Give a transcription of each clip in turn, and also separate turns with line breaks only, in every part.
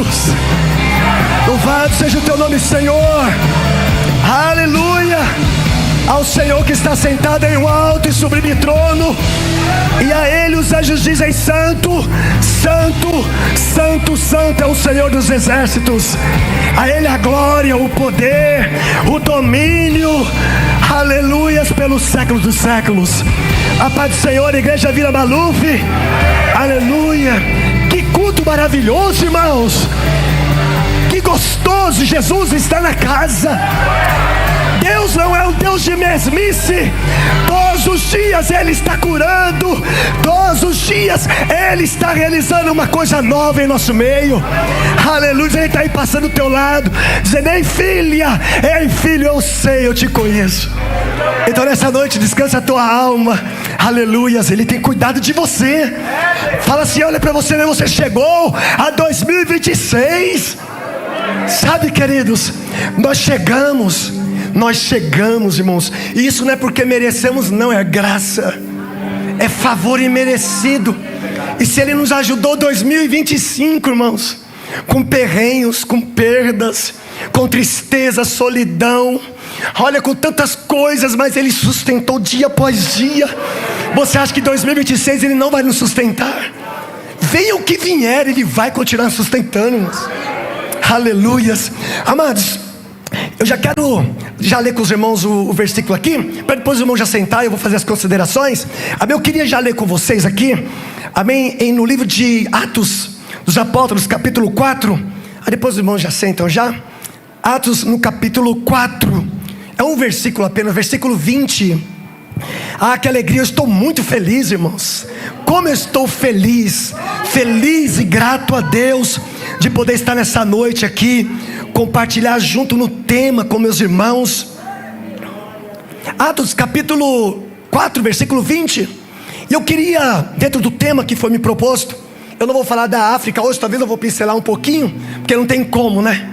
Jesus. Louvado seja o teu nome, Senhor. Aleluia. Ao Senhor que está sentado em um alto e sublime trono, e a Ele os anjos dizem: Santo, Santo, Santo, Santo é o Senhor dos exércitos. A Ele a glória, o poder, o domínio, aleluias, pelos séculos dos séculos. A paz do Senhor, Igreja Vila Maluf. Aleluia. Que culto maravilhoso, irmãos. Que gostoso. Jesus está na casa. Deus não é um Deus de mesmice. Todos os dias Ele está curando. Todos os dias Ele está realizando uma coisa nova em nosso meio. Aleluia. Ele está aí passando do teu lado, dizendo: ei filha, ei filho, eu sei, eu te conheço. Então nessa noite descansa a tua alma. Aleluias, Ele tem cuidado de você. Fala assim: olha para você, né? Você chegou a 2026. Sabe, queridos, nós chegamos, irmãos. E isso não é porque merecemos, não, é graça, é favor imerecido. E se Ele nos ajudou 2025, irmãos, com perrenhos, com perdas, com tristeza, solidão, olha, com tantas coisas, mas Ele sustentou dia após dia. Você acha que 2026 Ele não vai nos sustentar? Venha o que vier, Ele vai continuar sustentando, irmãos. Aleluias. Amados, eu já quero ler com os irmãos o versículo aqui, para depois os irmãos já sentar, eu vou fazer as considerações. Amém? Eu queria já ler com vocês aqui, amém, no livro de Atos dos Apóstolos, capítulo 4. Depois os irmãos já sentam já. Atos no capítulo 4, é um versículo apenas, versículo 20. Ah, que alegria, eu estou muito feliz, irmãos. Como eu estou feliz, feliz e grato a Deus de poder estar nessa noite aqui, compartilhar junto no tema com meus irmãos. Atos capítulo 4, versículo 20. E eu queria, dentro do tema que foi me proposto, eu não vou falar da África hoje, talvez eu vou pincelar um pouquinho, porque não tem como, né?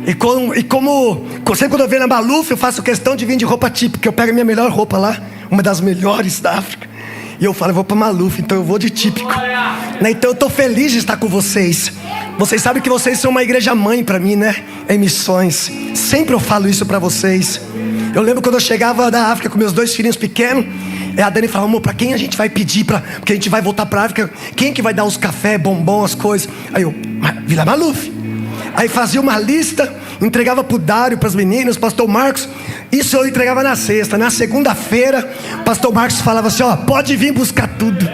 E como sempre quando eu venho na Maluf, eu faço questão de vir de roupa típica. Eu pego a minha melhor roupa lá, uma das melhores da África, e eu falo: eu vou para Maluf, então eu vou de típico, né? Então eu estou feliz de estar com vocês. Vocês sabem que vocês são uma igreja mãe para mim, né? Em missões, sempre eu falo isso para vocês. Eu lembro quando eu chegava da África com meus 2 filhinhos pequenos, a Dani falava: amor, para quem a gente vai pedir, porque a gente vai voltar para a África, quem que vai dar os cafés, bombom, as coisas? Aí eu: Vila Maluf. Aí fazia uma lista, entregava para o Dário, para as meninas, pastor Marcos. Isso eu entregava na sexta. Na segunda-feira, pastor Marcos falava assim: ó, pode vir buscar tudo.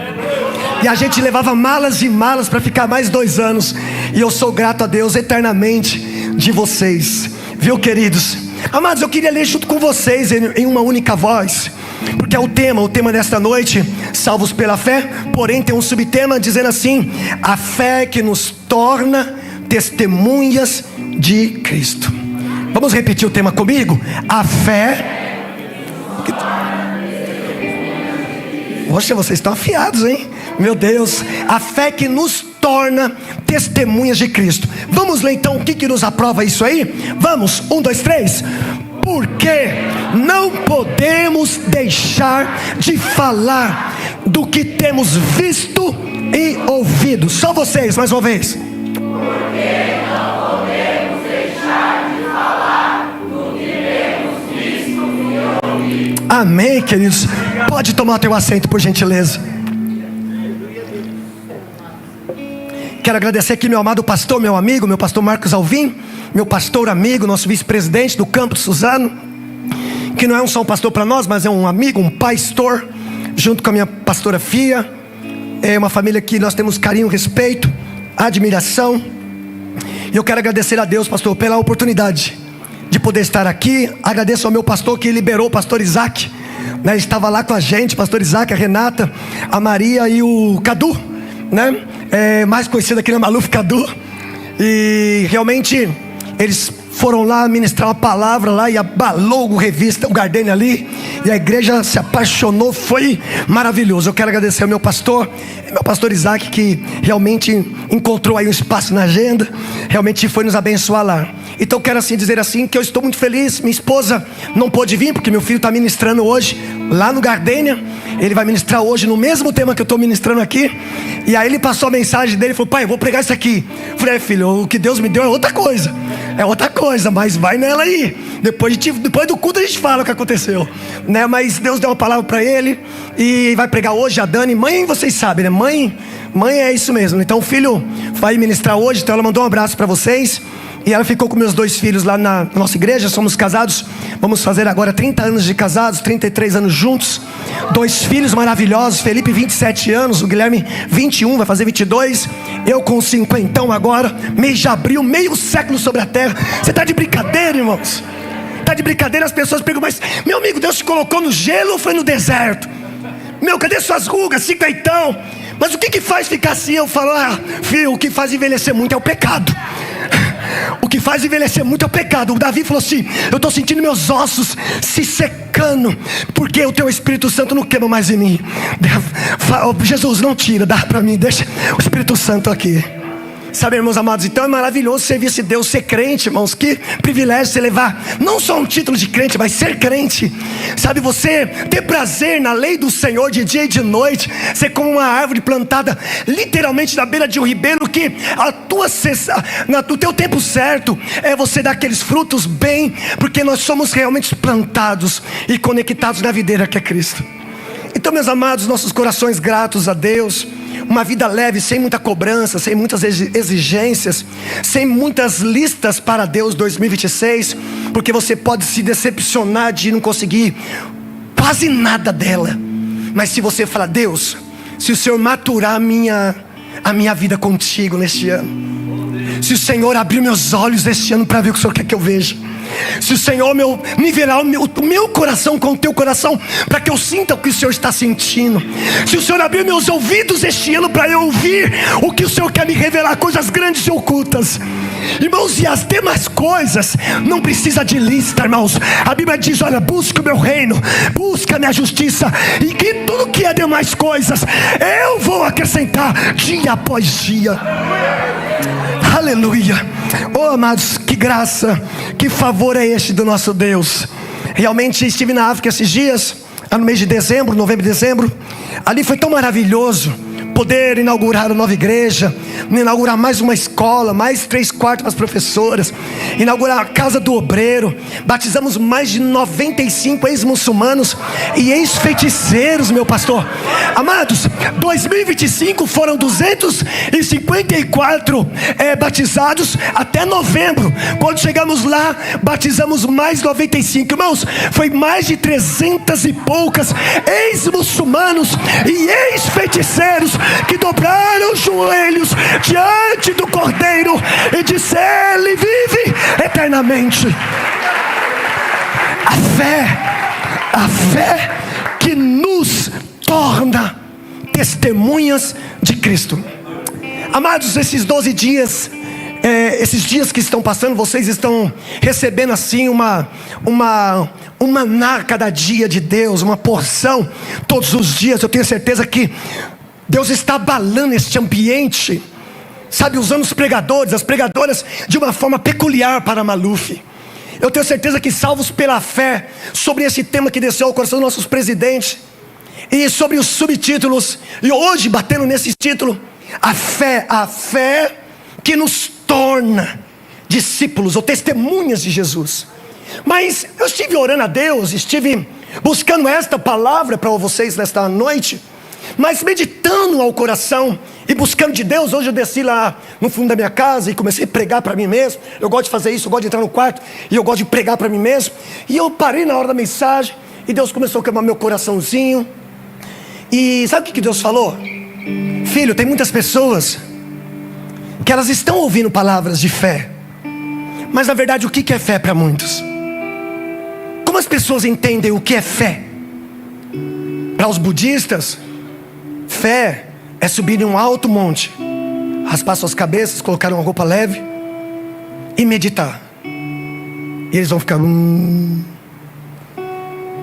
E a gente levava malas e malas para ficar mais 2 anos. E eu sou grato a Deus eternamente de vocês, viu, queridos? Amados, eu queria ler junto com vocês em uma única voz, porque é o tema desta noite: salvos pela fé. Porém tem um subtema dizendo assim: a fé que nos torna testemunhas de Cristo. Vamos repetir o tema comigo? A fé. Poxa, vocês estão afiados, hein? Meu Deus. A fé que nos torna testemunhas de Cristo. Vamos ler então o que nos aprova isso aí? Vamos, 1, 2, 3. Porque não podemos deixar de falar do que temos visto e ouvido. Só vocês, mais uma vez.
Porque não podemos deixar de falar do que temos visto e ouvido.
Amém, queridos. Pode tomar o teu assento, por gentileza. Quero agradecer aqui meu amado pastor, meu amigo, meu pastor Marcos Alvim, meu pastor amigo, nosso vice-presidente do Campo Suzano, que não é só um pastor para nós, mas é um amigo, um pastor, junto com a minha pastora Fia. É uma família que nós temos carinho, respeito, admiração. E eu quero agradecer a Deus, pastor, pela oportunidade de poder estar aqui. Agradeço ao meu pastor que liberou o pastor Isaac, né? Ele estava lá com a gente, pastor Isaac, a Renata, a Maria e o Cadu, né? Mais conhecido aqui na Maluf, Cadu. E realmente eles foram lá ministrar uma palavra lá e abalou o revista, o Gardenia ali, e a igreja se apaixonou, foi maravilhoso. Eu quero agradecer ao meu pastor Isaac, que realmente encontrou aí um espaço na agenda, realmente foi nos abençoar lá. Então quero assim dizer assim, que eu estou muito feliz. Minha esposa não pôde vir, porque meu filho está ministrando hoje lá no Gardênia. Ele vai ministrar hoje no mesmo tema que eu estou ministrando aqui. E aí ele passou a mensagem dele e falou: pai, eu vou pregar isso aqui. Eu falei: filho, o que Deus me deu é outra coisa. É outra coisa, mas vai nela aí. Depois do culto a gente fala o que aconteceu, né? Mas Deus deu uma palavra para ele e vai pregar hoje. A Dani, mãe, vocês sabem, né? Mãe é isso mesmo. Então o filho vai ministrar hoje. Então ela mandou um abraço para vocês. E ela ficou com meus 2 filhos lá na nossa igreja. Somos casados, vamos fazer agora 30 anos de casados, 33 anos juntos. 2 filhos maravilhosos, Felipe 27 anos, o Guilherme 21, vai fazer 22. Eu com 50 agora, mês de abril, meio século sobre a terra. Você está de brincadeira, irmãos? Está de brincadeira? As pessoas perguntam: mas meu amigo, Deus te colocou no gelo ou foi no deserto? Meu, cadê suas rugas, 50? Mas o que faz ficar assim? Eu falo: filho, o que faz envelhecer muito é o pecado. O que faz envelhecer muito é o pecado. O Davi falou assim: eu estou sentindo meus ossos se secando, porque o teu Espírito Santo não queima mais em mim. Jesus, não tira, dá para mim, deixa o Espírito Santo aqui. Sabe, irmãos amados, então é maravilhoso servir esse Deus, ser crente, irmãos. Que privilégio você levar não só um título de crente, mas ser crente. Sabe, você ter prazer na lei do Senhor de dia e de noite. Ser como uma árvore plantada literalmente na beira de um ribeiro, que no teu tempo certo é você dar aqueles frutos bem, porque nós somos realmente plantados e conectados na videira que é Cristo. Então, meus amados, nossos corações gratos a Deus. Uma vida leve, sem muita cobrança, sem muitas exigências, sem muitas listas para Deus 2026, porque você pode se decepcionar de não conseguir quase nada dela. Mas se você falar: Deus, se o Senhor maturar a minha vida contigo neste ano, se o Senhor abrir meus olhos este ano para ver o que o Senhor quer que eu veja, se o Senhor nivelar o meu coração com o teu coração, para que eu sinta o que o Senhor está sentindo, se o Senhor abrir meus ouvidos este ano para eu ouvir o que o Senhor quer me revelar, coisas grandes e ocultas, irmãos. E as demais coisas não precisa de lista, irmãos. A Bíblia diz: olha, busca o meu reino, busca a minha justiça, e que tudo que é demais coisas eu vou acrescentar dia após dia. Aleluia. Oh, amados, que graça, que favor é este do nosso Deus. Realmente estive na África esses dias, no mês de dezembro, novembro e dezembro. Ali foi tão maravilhoso poder inaugurar uma nova igreja, inaugurar mais uma escola, mais 3 quartos para as professoras, inaugurar a casa do obreiro. Batizamos mais de 95 ex-muçulmanos e ex-feiticeiros, meu pastor. Amados, 2025 foram 254 batizados até novembro. Quando chegamos lá, batizamos mais 95. Irmãos, foi mais de 300 e poucas ex-muçulmanos e ex-feiticeiros que dobraram os joelhos diante do Cordeiro e disseram: Ele vive eternamente. A fé que nos torna testemunhas de Cristo. Amados, esses 12 dias, esses dias que estão passando, vocês estão recebendo assim uma maná cada dia de Deus, uma porção todos os dias. Eu tenho certeza que Deus está abalando este ambiente, sabe, usando os pregadores, as pregadoras de uma forma peculiar para Maluf. Eu tenho certeza que salvos pela fé, sobre esse tema que desceu ao coração dos nossos presidentes, e sobre os subtítulos, e hoje batendo nesse título: a fé que nos torna discípulos ou testemunhas de Jesus. Mas eu estive orando a Deus, estive buscando esta palavra para vocês nesta noite, mas meditando ao coração e buscando de Deus. Hoje eu desci lá no fundo da minha casa e comecei a pregar para mim mesmo. Eu gosto de fazer isso, eu gosto de entrar no quarto e eu gosto de pregar para mim mesmo. E eu parei na hora da mensagem e Deus começou a queimar meu coraçãozinho. E sabe o que Deus falou? Filho, tem muitas pessoas que elas estão ouvindo palavras de fé, mas na verdade o que é fé para muitos? Como as pessoas entendem o que é fé? Para os budistas, fé é subir em um alto monte, raspar suas cabeças, colocar uma roupa leve e meditar. E eles vão ficar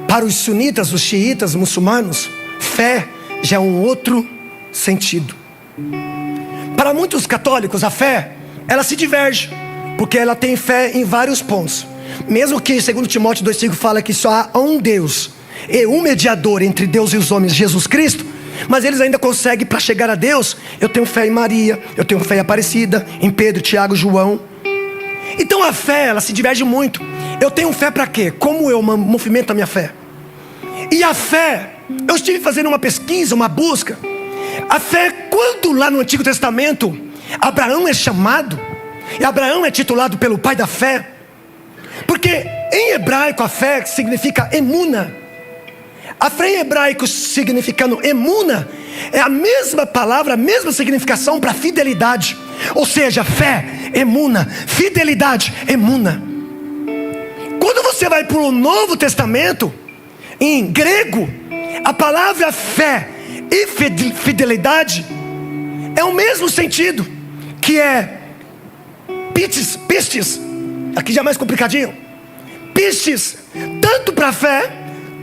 Para os sunitas, os xiitas, os muçulmanos, fé já é um outro sentido. Para muitos católicos, a fé, ela se diverge, porque ela tem fé em vários pontos. Mesmo que 2 Timóteo 2,5 fala que só há um Deus, e um mediador entre Deus e os homens, Jesus Cristo, mas eles ainda conseguem, para chegar a Deus, eu tenho fé em Maria, eu tenho fé em Aparecida, em Pedro, Tiago, João. Então a fé, ela se diverge muito. Eu tenho fé para quê? Como eu movimento a minha fé? E a fé, eu estive fazendo uma pesquisa, uma busca. A fé, quando lá no Antigo Testamento Abraão é chamado, e Abraão é titulado pelo pai da fé, porque em hebraico a fé significa emuna. A fé em hebraico significando emuna é a mesma palavra, a mesma significação para fidelidade. Ou seja, fé, emuna, fidelidade, emuna. Quando você vai para o Novo Testamento, em grego, a palavra fé e fidelidade é o mesmo sentido, que é pistes, aqui já é mais complicadinho, pistes, tanto para fé,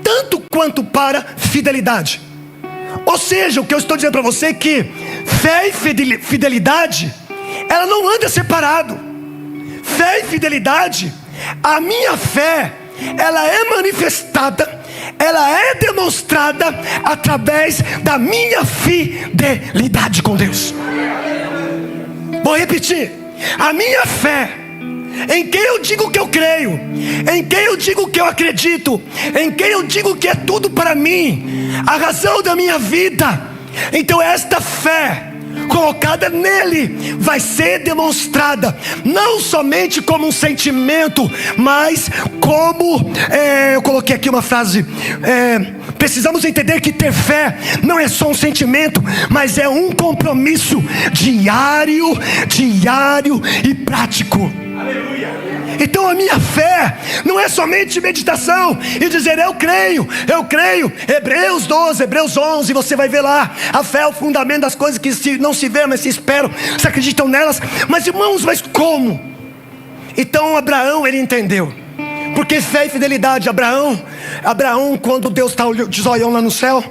tanto quanto para fidelidade. Ou seja, o que eu estou dizendo para você é que fé e fidelidade, ela não anda separado. Fé e fidelidade, a minha fé, ela é manifestada, ela é demonstrada através da minha fidelidade com Deus. Vou repetir, a minha fé, em quem eu digo que eu creio, em quem eu digo que eu acredito, em quem eu digo que é tudo para mim, a razão da minha vida, então esta fé colocada nele vai ser demonstrada não somente como um sentimento, mas como eu coloquei aqui uma frase, precisamos entender que ter fé não é só um sentimento, mas é um compromisso diário e prático. Aleluia. Então a minha fé não é somente meditação e dizer eu creio. Hebreus 12, Hebreus 11, você vai ver lá, a fé é o fundamento das coisas que não se vê, mas se esperam, se acreditam nelas. Mas irmãos, mas como? Então Abraão, ele entendeu, porque fé e fidelidade. Abraão, quando Deus está de zoião lá no céu,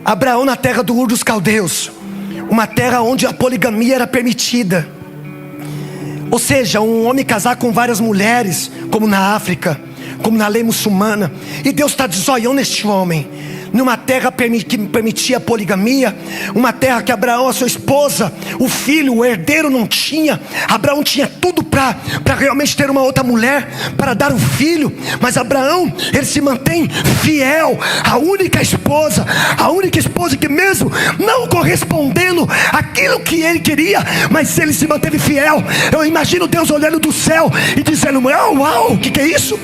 Abraão na terra do Ur dos Caldeus, uma terra onde a poligamia era permitida. Ou seja, um homem casar com várias mulheres, como na África, como na lei muçulmana. E Deus está de zoião neste homem, numa terra que permitia a poligamia, uma terra que Abraão, a sua esposa, o filho, o herdeiro não tinha. Abraão tinha tudo para realmente ter uma outra mulher, para dar um filho. Mas Abraão, ele se mantém fiel à única esposa que mesmo não correspondendo àquilo que ele queria, mas ele se manteve fiel. Eu imagino Deus olhando do céu e dizendo: uau, o que é isso?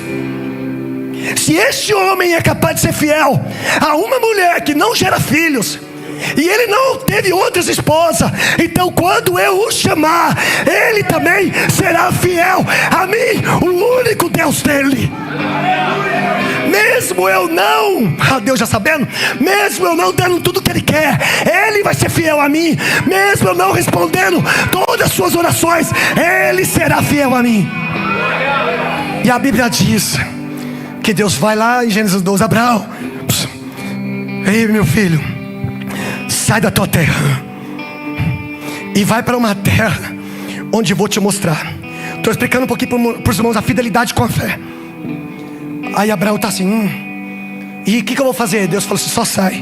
Se este homem é capaz de ser fiel a uma mulher que não gera filhos, e ele não teve outras esposas, então quando eu o chamar, ele também será fiel a mim, o único Deus dele. Mesmo eu não, Deus já sabendo, mesmo eu não dando tudo que ele quer, ele vai ser fiel a mim. Mesmo eu não respondendo todas as suas orações, ele será fiel a mim. E a Bíblia diz que Deus vai lá em Gênesis 12, Abraão, ei meu filho, sai da tua terra e vai para uma terra onde vou te mostrar. Estou explicando um pouquinho para os irmãos a fidelidade com a fé. Aí Abraão está assim, e o que eu vou fazer? Deus falou assim: só sai,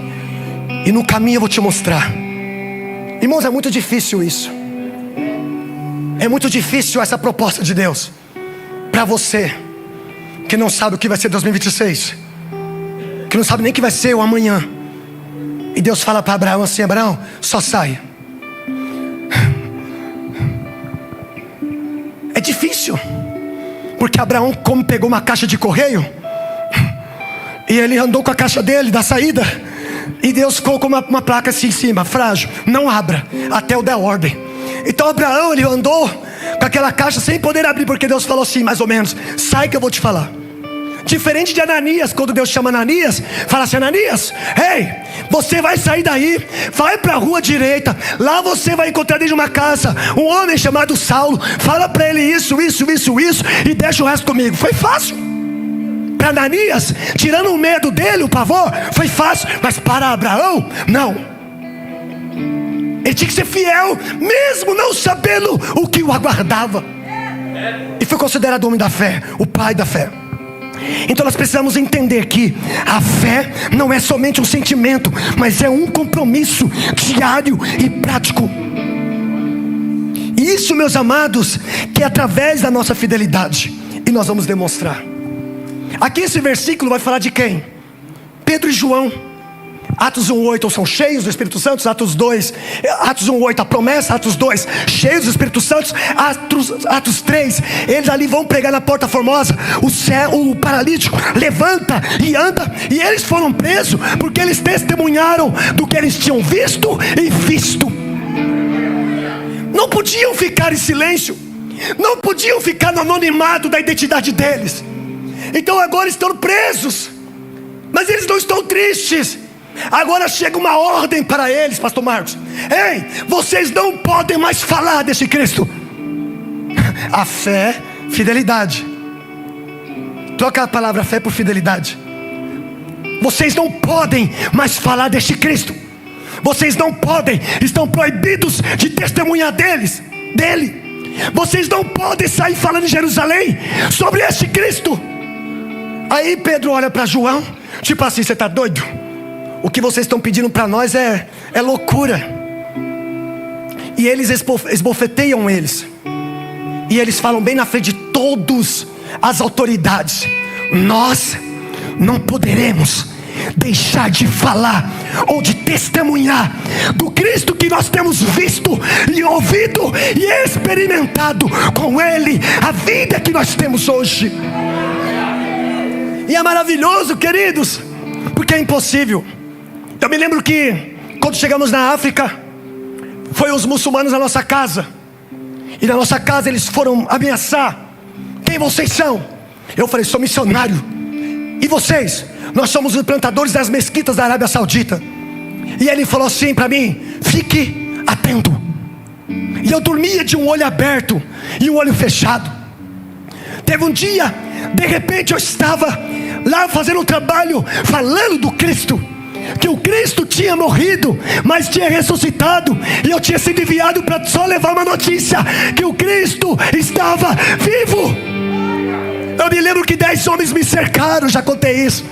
e no caminho eu vou te mostrar. Irmãos, é muito difícil isso. É muito difícil essa proposta de Deus para você que não sabe o que vai ser 2026, que não sabe nem o que vai ser o amanhã. E Deus fala para Abraão assim: Abraão, só sai. É difícil, porque Abraão, como pegou uma caixa de correio, e ele andou com a caixa dele da saída, e Deus colocou uma placa assim em cima: frágil, não abra até eu dar ordem. Então Abraão, ele andou com aquela caixa sem poder abrir, porque Deus falou assim, mais ou menos: sai que eu vou te falar. Diferente de Ananias, quando Deus chama Ananias, fala assim: Ananias, ei, você vai sair daí, vai para a rua direita, lá você vai encontrar dentro de uma casa um homem chamado Saulo, fala para ele isso, e deixa o resto comigo. Foi fácil para Ananias, tirando o medo dele, o pavor, foi fácil. Mas para Abraão, não. Ele tinha que ser fiel, mesmo não sabendo o que o aguardava. E foi considerado o homem da fé, o pai da fé. Então nós precisamos entender que a fé não é somente um sentimento, mas é um compromisso diário e prático. E isso, meus amados, que é através da nossa fidelidade. E nós vamos demonstrar. Aqui esse versículo vai falar de quem? Pedro e João. Atos 1:8 são cheios do Espírito Santo. Atos 1:8 a promessa. Atos 2, cheios do Espírito Santo. Atos 3, eles ali vão pregar na Porta Formosa. O paralítico levanta e anda. E eles foram presos porque eles testemunharam do que eles tinham visto e visto. Não podiam ficar em silêncio, não podiam ficar no anonimato da identidade deles. Então agora estão presos, mas eles não estão tristes. Agora chega uma ordem para eles, pastor Marcos: ei, vocês não podem mais falar desse Cristo. A fé, fidelidade. Troca a palavra fé por fidelidade. Vocês não podem mais falar deste Cristo. Vocês não podem, estão proibidos de testemunhar dele. Vocês não podem sair falando em Jerusalém sobre este Cristo. Aí Pedro olha para João, tipo assim: você está doido? O que vocês estão pedindo para nós é loucura. E eles esbofeteiam eles. E eles falam bem na frente de todas as autoridades: nós não poderemos deixar de falar ou de testemunhar do Cristo que nós temos visto e ouvido e experimentado com Ele, a vida que nós temos hoje. E é maravilhoso, queridos, porque é impossível. Eu me lembro que quando chegamos na África, foi os muçulmanos na nossa casa. E na nossa casa eles foram ameaçar: quem vocês são? Eu falei: sou missionário. E vocês? Nós somos os plantadores das mesquitas da Arábia Saudita. E ele falou assim para mim: fique atento. E eu dormia de um olho aberto e um olho fechado. Teve um dia, de repente eu estava lá fazendo um trabalho, falando do Cristo, que o Cristo tinha morrido, mas tinha ressuscitado. E eu tinha sido enviado para só levar uma notícia: que o Cristo estava vivo. Eu me lembro que 10 homens me cercaram, já contei isso.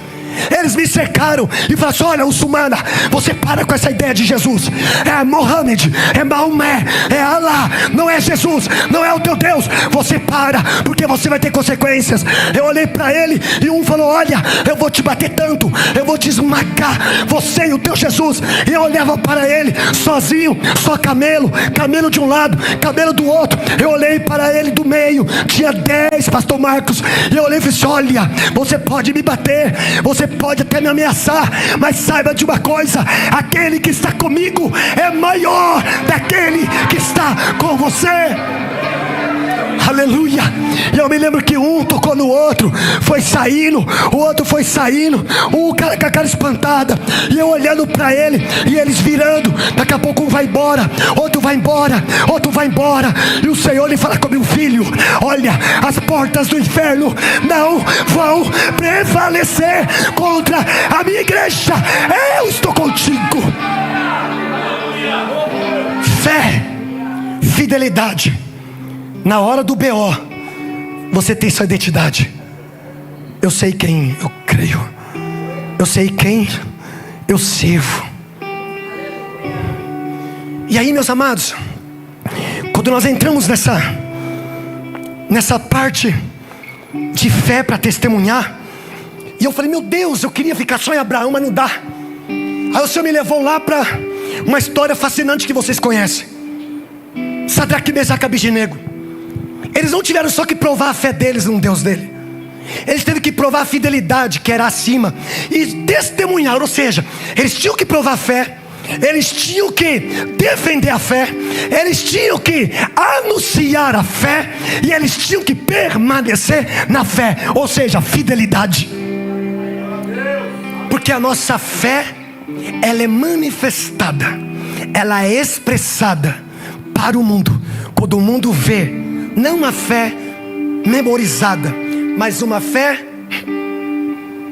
Eles me cercaram e falaram assim: olha, muçulmana, você para com essa ideia de Jesus. É Mohammed, é Maomé, é Allah, não é Jesus, não é o teu Deus. Você para, porque você vai ter consequências. Eu olhei para ele e um falou: olha, eu vou te bater tanto, eu vou te esmagar, você e o teu Jesus. E eu olhava para ele, sozinho, só camelo de um lado, camelo do outro. Eu olhei para ele do meio, tinha 10, pastor Marcos. E eu olhei e falei assim: olha, você pode me bater, você pode até me ameaçar, mas saiba de uma coisa: aquele que está comigo é maior daquele que está com você. Aleluia. E eu me lembro que um tocou no outro, foi saindo, o outro foi saindo, um cara com a cara espantada, e eu olhando para ele, e eles virando. Daqui a pouco um vai embora, outro vai embora, outro vai embora. E o Senhor lhe fala comigo: filho, olha, as portas do inferno não vão prevalecer contra a minha igreja. Eu estou contigo. Fé, fidelidade. Na hora do BO, você tem sua identidade. Eu sei quem eu creio, eu sei quem eu sirvo. E aí, meus amados, quando nós entramos nessa parte de fé para testemunhar, e eu falei: meu Deus, eu queria ficar só em Abraão, mas não dá. Aí o Senhor me levou lá para uma história fascinante que vocês conhecem: Sadraque, Mesaque e Abednego. Eles não tiveram só que provar a fé deles no Deus dele, eles tiveram que provar a fidelidade que era acima, e testemunhar, ou seja, eles tinham que provar a fé, eles tinham que defender a fé, eles tinham que anunciar a fé, e eles tinham que permanecer na fé, ou seja, fidelidade. Porque a nossa fé, ela é manifestada, ela é expressada para o mundo, quando o mundo vê não uma fé memorizada, mas uma fé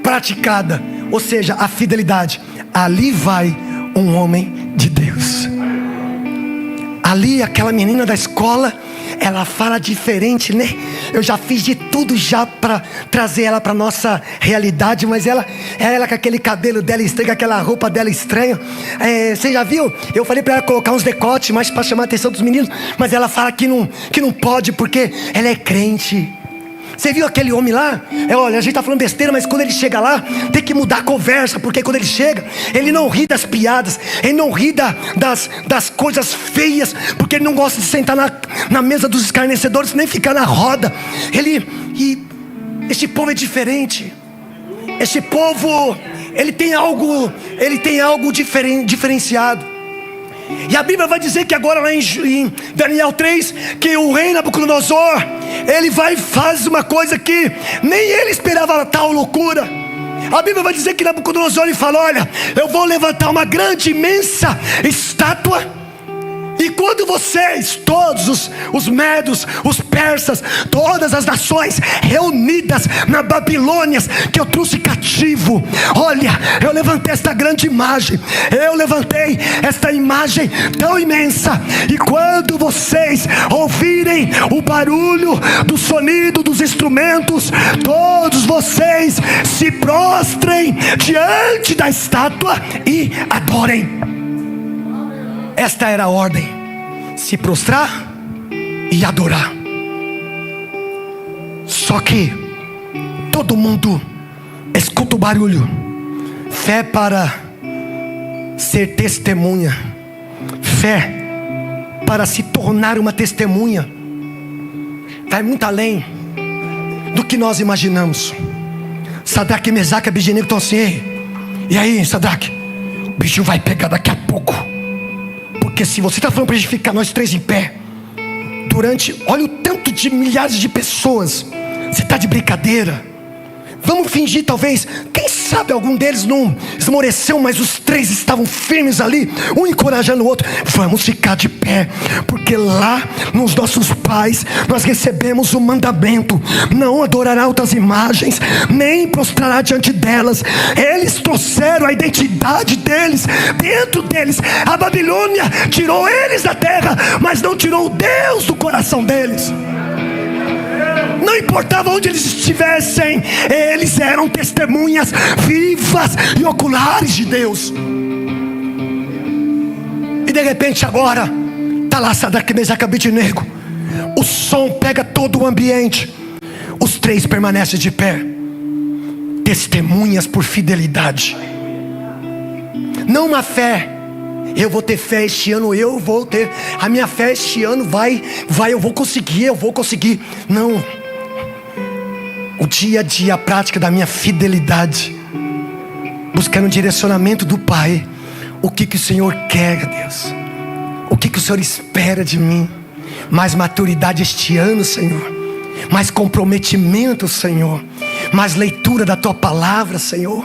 praticada, ou seja, a fidelidade. Ali vai um homem de Deus, Ali aquela menina da escola, ela fala diferente, né? Eu já fiz de tudo já para trazer ela para nossa realidade, mas ela com aquele cabelo dela estranho, com aquela roupa dela estranha. Você já viu? Eu falei para ela colocar uns decotes mais para chamar a atenção dos meninos, mas ela fala que não pode porque ela é crente. Você viu aquele homem lá? Olha, a gente está falando besteira, mas quando ele chega lá, tem que mudar a conversa, porque quando ele chega, ele não ri das piadas, ele não ri das coisas feias, porque ele não gosta de sentar na mesa dos escarnecedores, nem ficar na roda. Esse povo é diferente. Esse povo, ele tem algo diferenciado. E a Bíblia vai dizer que agora lá em Daniel 3, que o rei Nabucodonosor, ele vai e faz uma coisa que nem ele esperava, tal loucura. A Bíblia vai dizer que Nabucodonosor, ele fala: olha, eu vou levantar uma grande, imensa estátua, e quando vocês, todos os medos, os persas, todas as nações reunidas na Babilônia, que eu trouxe cativo, olha, eu levantei esta grande imagem, eu levantei esta imagem tão imensa, e quando vocês ouvirem o barulho do sonido dos instrumentos, todos vocês se prostrem diante da estátua e adorem. Esta era a ordem: se prostrar e adorar. Só que todo mundo escuta o barulho. Fé para ser testemunha, fé para se tornar uma testemunha, vai muito além do que nós imaginamos. Sadraque, Mesaque e Abednego estão assim: e aí, Sadraque, o bichinho vai pegar daqui a pouco. Porque se você está falando para a gente ficar nós três em pé durante, olha o tanto de milhares de pessoas, você está de brincadeira? Vamos fingir, talvez, quem sabe algum deles não esmoreceu, mas os três estavam firmes ali, um encorajando o outro. Vamos ficar de pé, porque lá nos nossos pais nós recebemos o mandamento: não adorará outras imagens, nem prostrará diante delas. Eles trouxeram a identidade deles dentro deles. A Babilônia tirou eles da terra, mas não tirou o Deus do coração deles. Não importava onde eles estivessem, eles eram testemunhas vivas e oculares de Deus. E de repente agora está lá Sadraque, Mesaque e Abednego. O som pega todo o ambiente. Os três permanecem de pé, testemunhas por fidelidade. Não uma fé: eu vou ter fé este ano, eu vou ter, a minha fé este ano vai, eu vou conseguir. Não. O dia a dia, a prática da minha fidelidade, buscando o direcionamento do Pai. O que o Senhor quer, Deus? O que o Senhor espera de mim? Mais maturidade este ano, Senhor. Mais comprometimento, Senhor. Mais leitura da Tua Palavra, Senhor.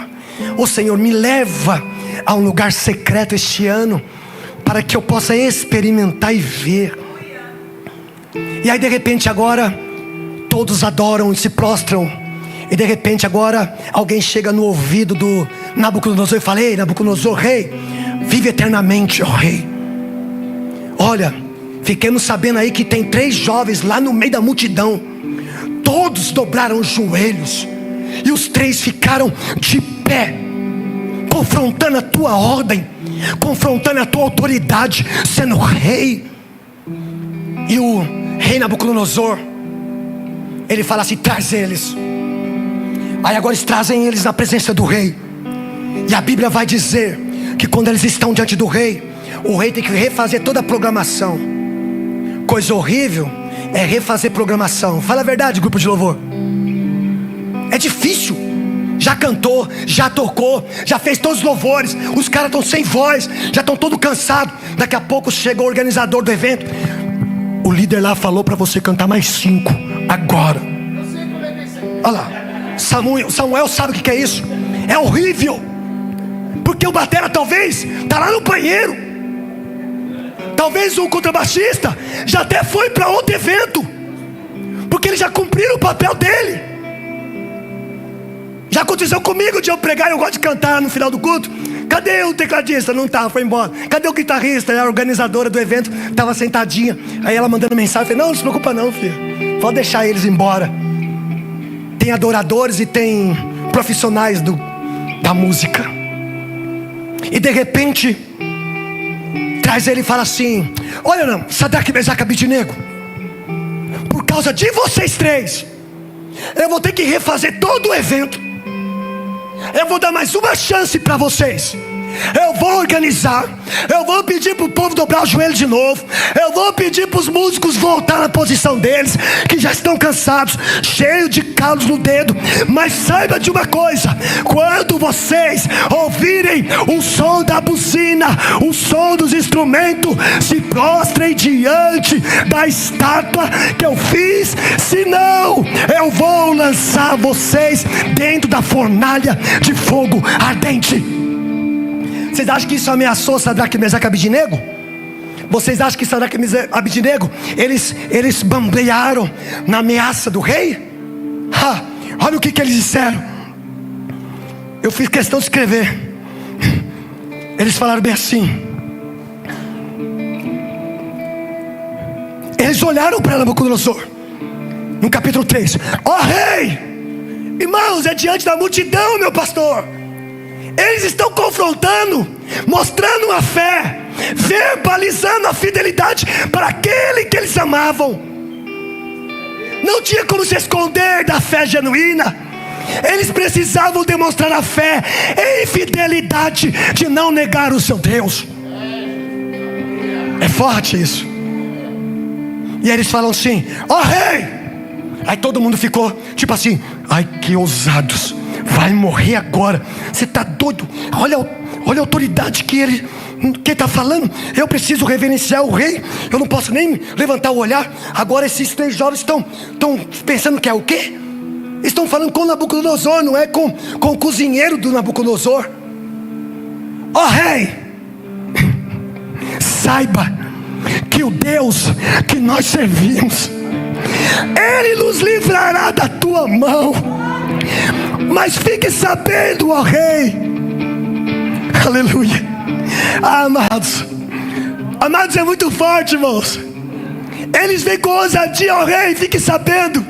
Ô Senhor, me leva a um lugar secreto este ano, para que eu possa experimentar e ver. E aí de repente agora todos adoram e se prostram. E de repente agora alguém chega no ouvido do Nabucodonosor e fala: ei, Nabucodonosor, rei, vive eternamente, ó rei. Olha, fiquemos sabendo aí que tem 3 jovens lá no meio da multidão. Todos dobraram os joelhos, e os 3 ficaram de pé, confrontando a tua ordem, confrontando a tua autoridade, sendo rei. E o rei Nabucodonosor, ele fala assim: traz eles. Aí agora eles trazem eles na presença do rei. E a Bíblia vai dizer que quando eles estão diante do rei, o rei tem que refazer toda a programação. Coisa horrível é refazer programação. Fala a verdade, grupo de louvor. É difícil. Já cantou, já tocou, já fez todos os louvores. Os caras estão sem voz, já estão todos cansados. Daqui a pouco chegou o organizador do evento: o líder lá falou para você cantar mais 5 agora. Olha lá, Samuel sabe o que é isso. É horrível, porque o batera talvez está lá no banheiro. Talvez o contrabaixista já até foi para outro evento, porque eles já cumpriram o papel dele. Já aconteceu comigo de eu pregar, eu gosto de cantar no final do culto. Cadê o tecladista? Não tá, foi embora. Cadê o guitarrista? A organizadora do evento estava sentadinha. Aí ela mandando mensagem, eu falei, não se preocupa não, filho, pode deixar eles embora. Tem adoradores e tem profissionais da música. E de repente traz ele e fala assim: olha não, Sadraque, Mesaque e Abednego, por causa de vocês três, eu vou ter que refazer todo o evento. Eu vou dar mais uma chance para vocês. Eu vou organizar. Eu vou pedir para o povo dobrar o joelho de novo. Eu vou pedir para os músicos voltar na posição deles, que já estão cansados, cheios de calos no dedo. Mas saiba de uma coisa: quando vocês ouvirem o som da buzina, o som dos instrumentos, se prostrem diante da estátua que eu fiz. Senão eu vou lançar vocês dentro da fornalha de fogo ardente. Vocês acham que isso ameaçou Sadraque, Mesaque e Abednego? Vocês acham que Sadraque, Mesaque e Abednego eles bambearam na ameaça do rei? Olha o que eles disseram. Eu fiz questão de escrever. Eles falaram bem assim. Eles olharam para Nabucodonosor no capítulo 3. Ó rei, irmãos, é diante da multidão, meu pastor. Eles estão confrontando, mostrando a fé, verbalizando a fidelidade para aquele que eles amavam. Não tinha como se esconder da fé genuína. Eles precisavam demonstrar a fé em fidelidade, de não negar o seu Deus. É forte isso. E eles falam assim: ó rei. Aí todo mundo ficou tipo assim: ai, que ousados, vai morrer agora. Você está doido? Olha a autoridade que ele está falando. Eu preciso reverenciar o rei. Eu não posso nem levantar o olhar. Agora esses três jovens estão pensando que é o quê? Estão falando com Nabucodonosor, não é com o cozinheiro do Nabucodonosor. Ó rei, saiba que o Deus que nós servimos, Ele nos livrará da tua mão. Mas fique sabendo, ó rei. Aleluia. Amados, é muito forte, irmãos. Eles vêm com ousadia, ó rei, fique sabendo.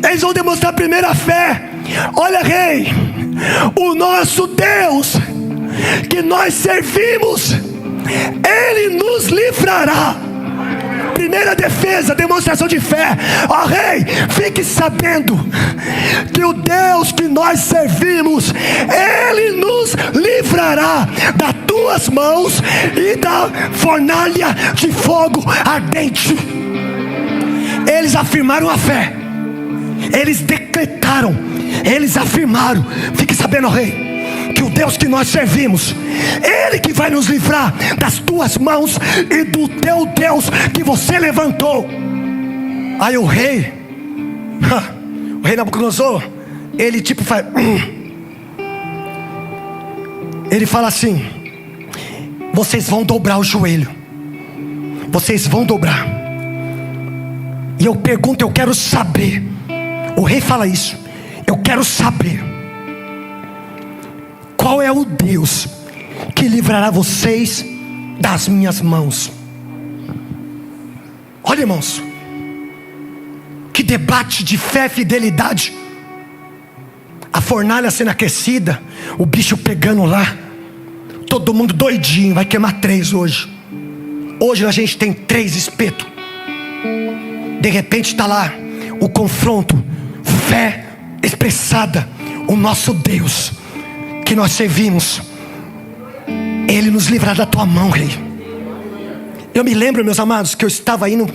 Eles vão demonstrar primeiro a fé. Olha rei, o nosso Deus que nós servimos, Ele nos livrará. Primeira defesa, demonstração de fé. Ó rei, fique sabendo que o Deus que nós servimos, Ele nos livrará das tuas mãos e da fornalha de fogo ardente. Eles afirmaram a fé. Eles decretaram. Eles afirmaram. Fique sabendo, ó rei, que o Deus que nós servimos, Ele que vai nos livrar das tuas mãos e do teu Deus que você levantou. Aí o rei Nabucodonosor, ele tipo faz, ele fala assim: vocês vão dobrar o joelho. Vocês vão dobrar. E eu pergunto, eu quero saber. O rei fala isso. Eu quero saber qual é o Deus que livrará vocês das minhas mãos. Olha, irmãos, que debate de fé e fidelidade. A fornalha sendo aquecida, o bicho pegando lá, todo mundo doidinho, vai queimar 3 hoje. Hoje a gente tem 3 espetos. De repente está lá o confronto, fé expressada. O nosso Deus que nós servimos, Ele nos livrará da tua mão, rei. Eu me lembro, meus amados, que eu estava indo.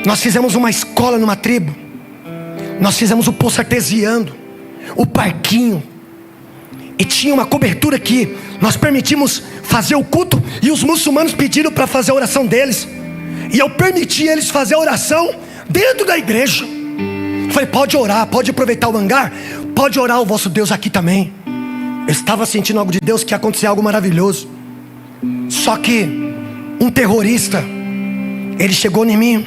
Nós fizemos uma escola numa tribo. Nós fizemos o poço artesiano, o parquinho. E tinha uma cobertura que nós permitimos fazer o culto. E os muçulmanos pediram para fazer a oração deles. E eu permiti eles fazer a oração dentro da igreja. Falei, pode orar, pode aproveitar o hangar, pode orar o vosso Deus aqui também. Eu estava sentindo algo de Deus, que ia acontecer algo maravilhoso. Só que um terrorista, ele chegou em mim,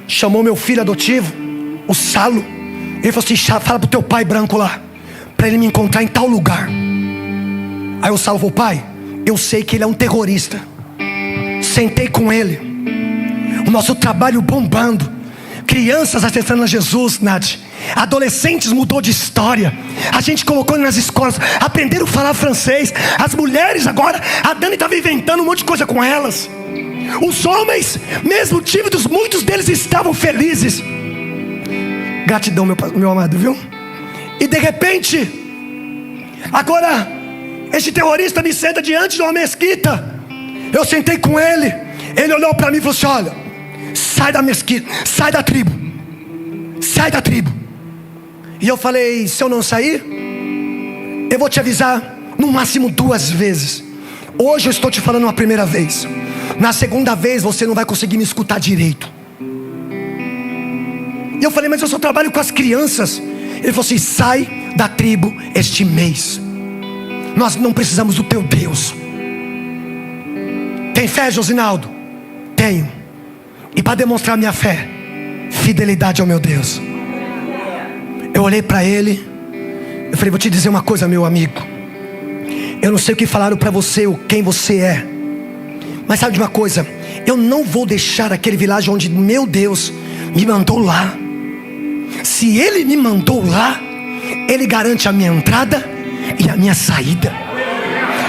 chamou meu filho adotivo, o Salo. Ele falou assim: fala pro teu pai branco lá, para ele me encontrar em tal lugar. Aí o Saulo falou: pai, eu sei que ele é um terrorista. Sentei com ele, o nosso trabalho bombando, crianças acessando a Jesus, Nath. Adolescentes mudou de história. A gente colocou nas escolas, aprenderam a falar francês. As mulheres agora, a Dani estava inventando um monte de coisa com elas. Os homens, mesmo tímidos, muitos deles estavam felizes. Gratidão, meu amado, viu? E de repente, agora, esse terrorista me senta diante de uma mesquita. Eu sentei com ele. Ele olhou para mim e falou assim: olha, sai da mesquita, sai da tribo, sai da tribo. E eu falei: se eu não sair, eu vou te avisar no máximo 2 vezes. Hoje eu estou te falando uma primeira vez. Na segunda vez você não vai conseguir me escutar direito. E eu falei: mas eu só trabalho com as crianças. Ele falou assim: sai da tribo este mês. Nós não precisamos do teu Deus. Tem fé, Josinaldo? Tenho. E para demonstrar minha fé, fidelidade ao meu Deus. Eu olhei para ele, eu falei: vou te dizer uma coisa, meu amigo. Eu não sei o que falaram para você ou quem você é, mas sabe de uma coisa? Eu não vou deixar aquele vilarejo onde meu Deus me mandou lá. Se Ele me mandou lá, Ele garante a minha entrada e a minha saída.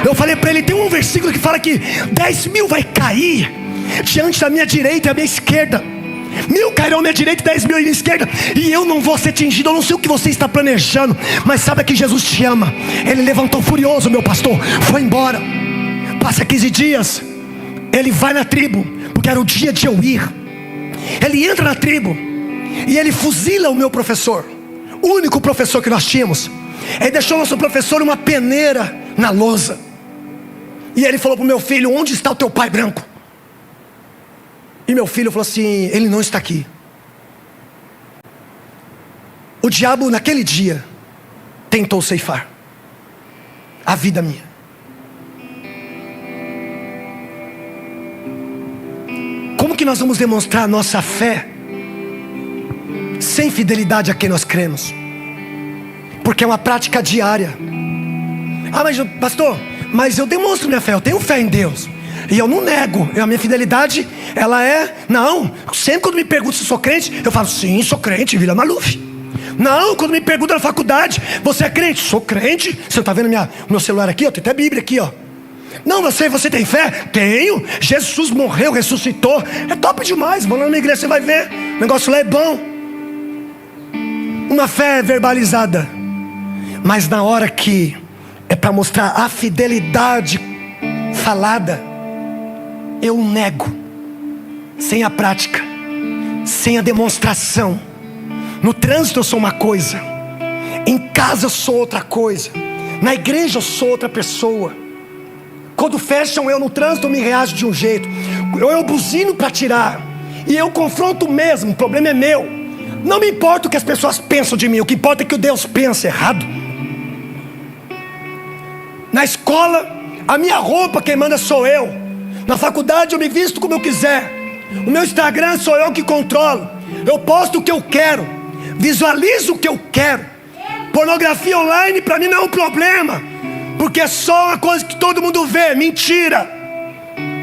Eu falei para ele: tem um versículo que fala que 10.000 vai cair diante da minha direita e da minha esquerda. 1.000 cairão à minha direita e 10.000 à minha esquerda, e eu não vou ser atingido. Eu não sei o que você está planejando, mas saiba que Jesus te ama. Ele levantou furioso, meu pastor, foi embora. Passa 15 dias, ele vai na tribo, porque era o dia de eu ir. Ele entra na tribo e ele fuzila o meu professor, o único professor que nós tínhamos. Ele deixou nosso professor uma peneira na lousa. E ele falou para o meu filho: onde está o teu pai branco? E meu filho falou assim: ele não está aqui. O diabo naquele dia tentou ceifar a vida minha. Como que nós vamos demonstrar a nossa fé sem fidelidade a quem nós cremos? Porque é uma prática diária. Ah, mas pastor, mas eu demonstro minha fé, eu tenho fé em Deus, e eu não nego, a minha fidelidade, ela é, não, sempre quando me perguntam se sou crente, eu falo: sim, sou crente, Vila Maluf. Não, quando me perguntam na faculdade: você é crente? Sou crente. Você está vendo o meu celular aqui, ó, tem até a Bíblia aqui, ó. Não, você tem fé? Tenho. Jesus morreu, ressuscitou. É top demais, vamos lá na minha igreja, você vai ver, o negócio lá é bom. Uma fé verbalizada, mas na hora que é para mostrar a fidelidade falada, eu nego. Sem a prática, sem a demonstração. No trânsito eu sou uma coisa, em casa eu sou outra coisa, na igreja eu sou outra pessoa. Quando fecham eu no trânsito, eu me reajo de um jeito. Eu buzino para tirar, e eu confronto mesmo. O problema é meu. Não me importa o que as pessoas pensam de mim, o que importa é que o Deus pensa errado. Na escola, a minha roupa quem manda sou eu. Na faculdade eu me visto como eu quiser. O meu Instagram sou eu que controlo. Eu posto o que eu quero, visualizo o que eu quero. Pornografia online para mim não é um problema, porque é só uma coisa que todo mundo vê. Mentira.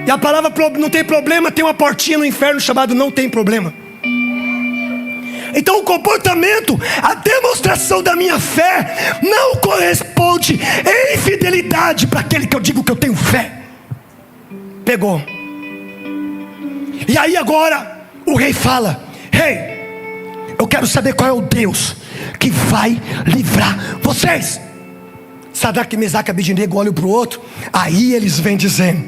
E a palavra não tem problema tem uma portinha no inferno chamada não tem problema. Então o comportamento, a demonstração da minha fé não corresponde em fidelidade para aquele que eu digo que eu tenho fé. Pegou. E aí agora o rei fala: rei, eu quero saber qual é o Deus que vai livrar vocês. Sadraque, Mesaque e Abednego olham para o outro. Aí eles vêm dizendo,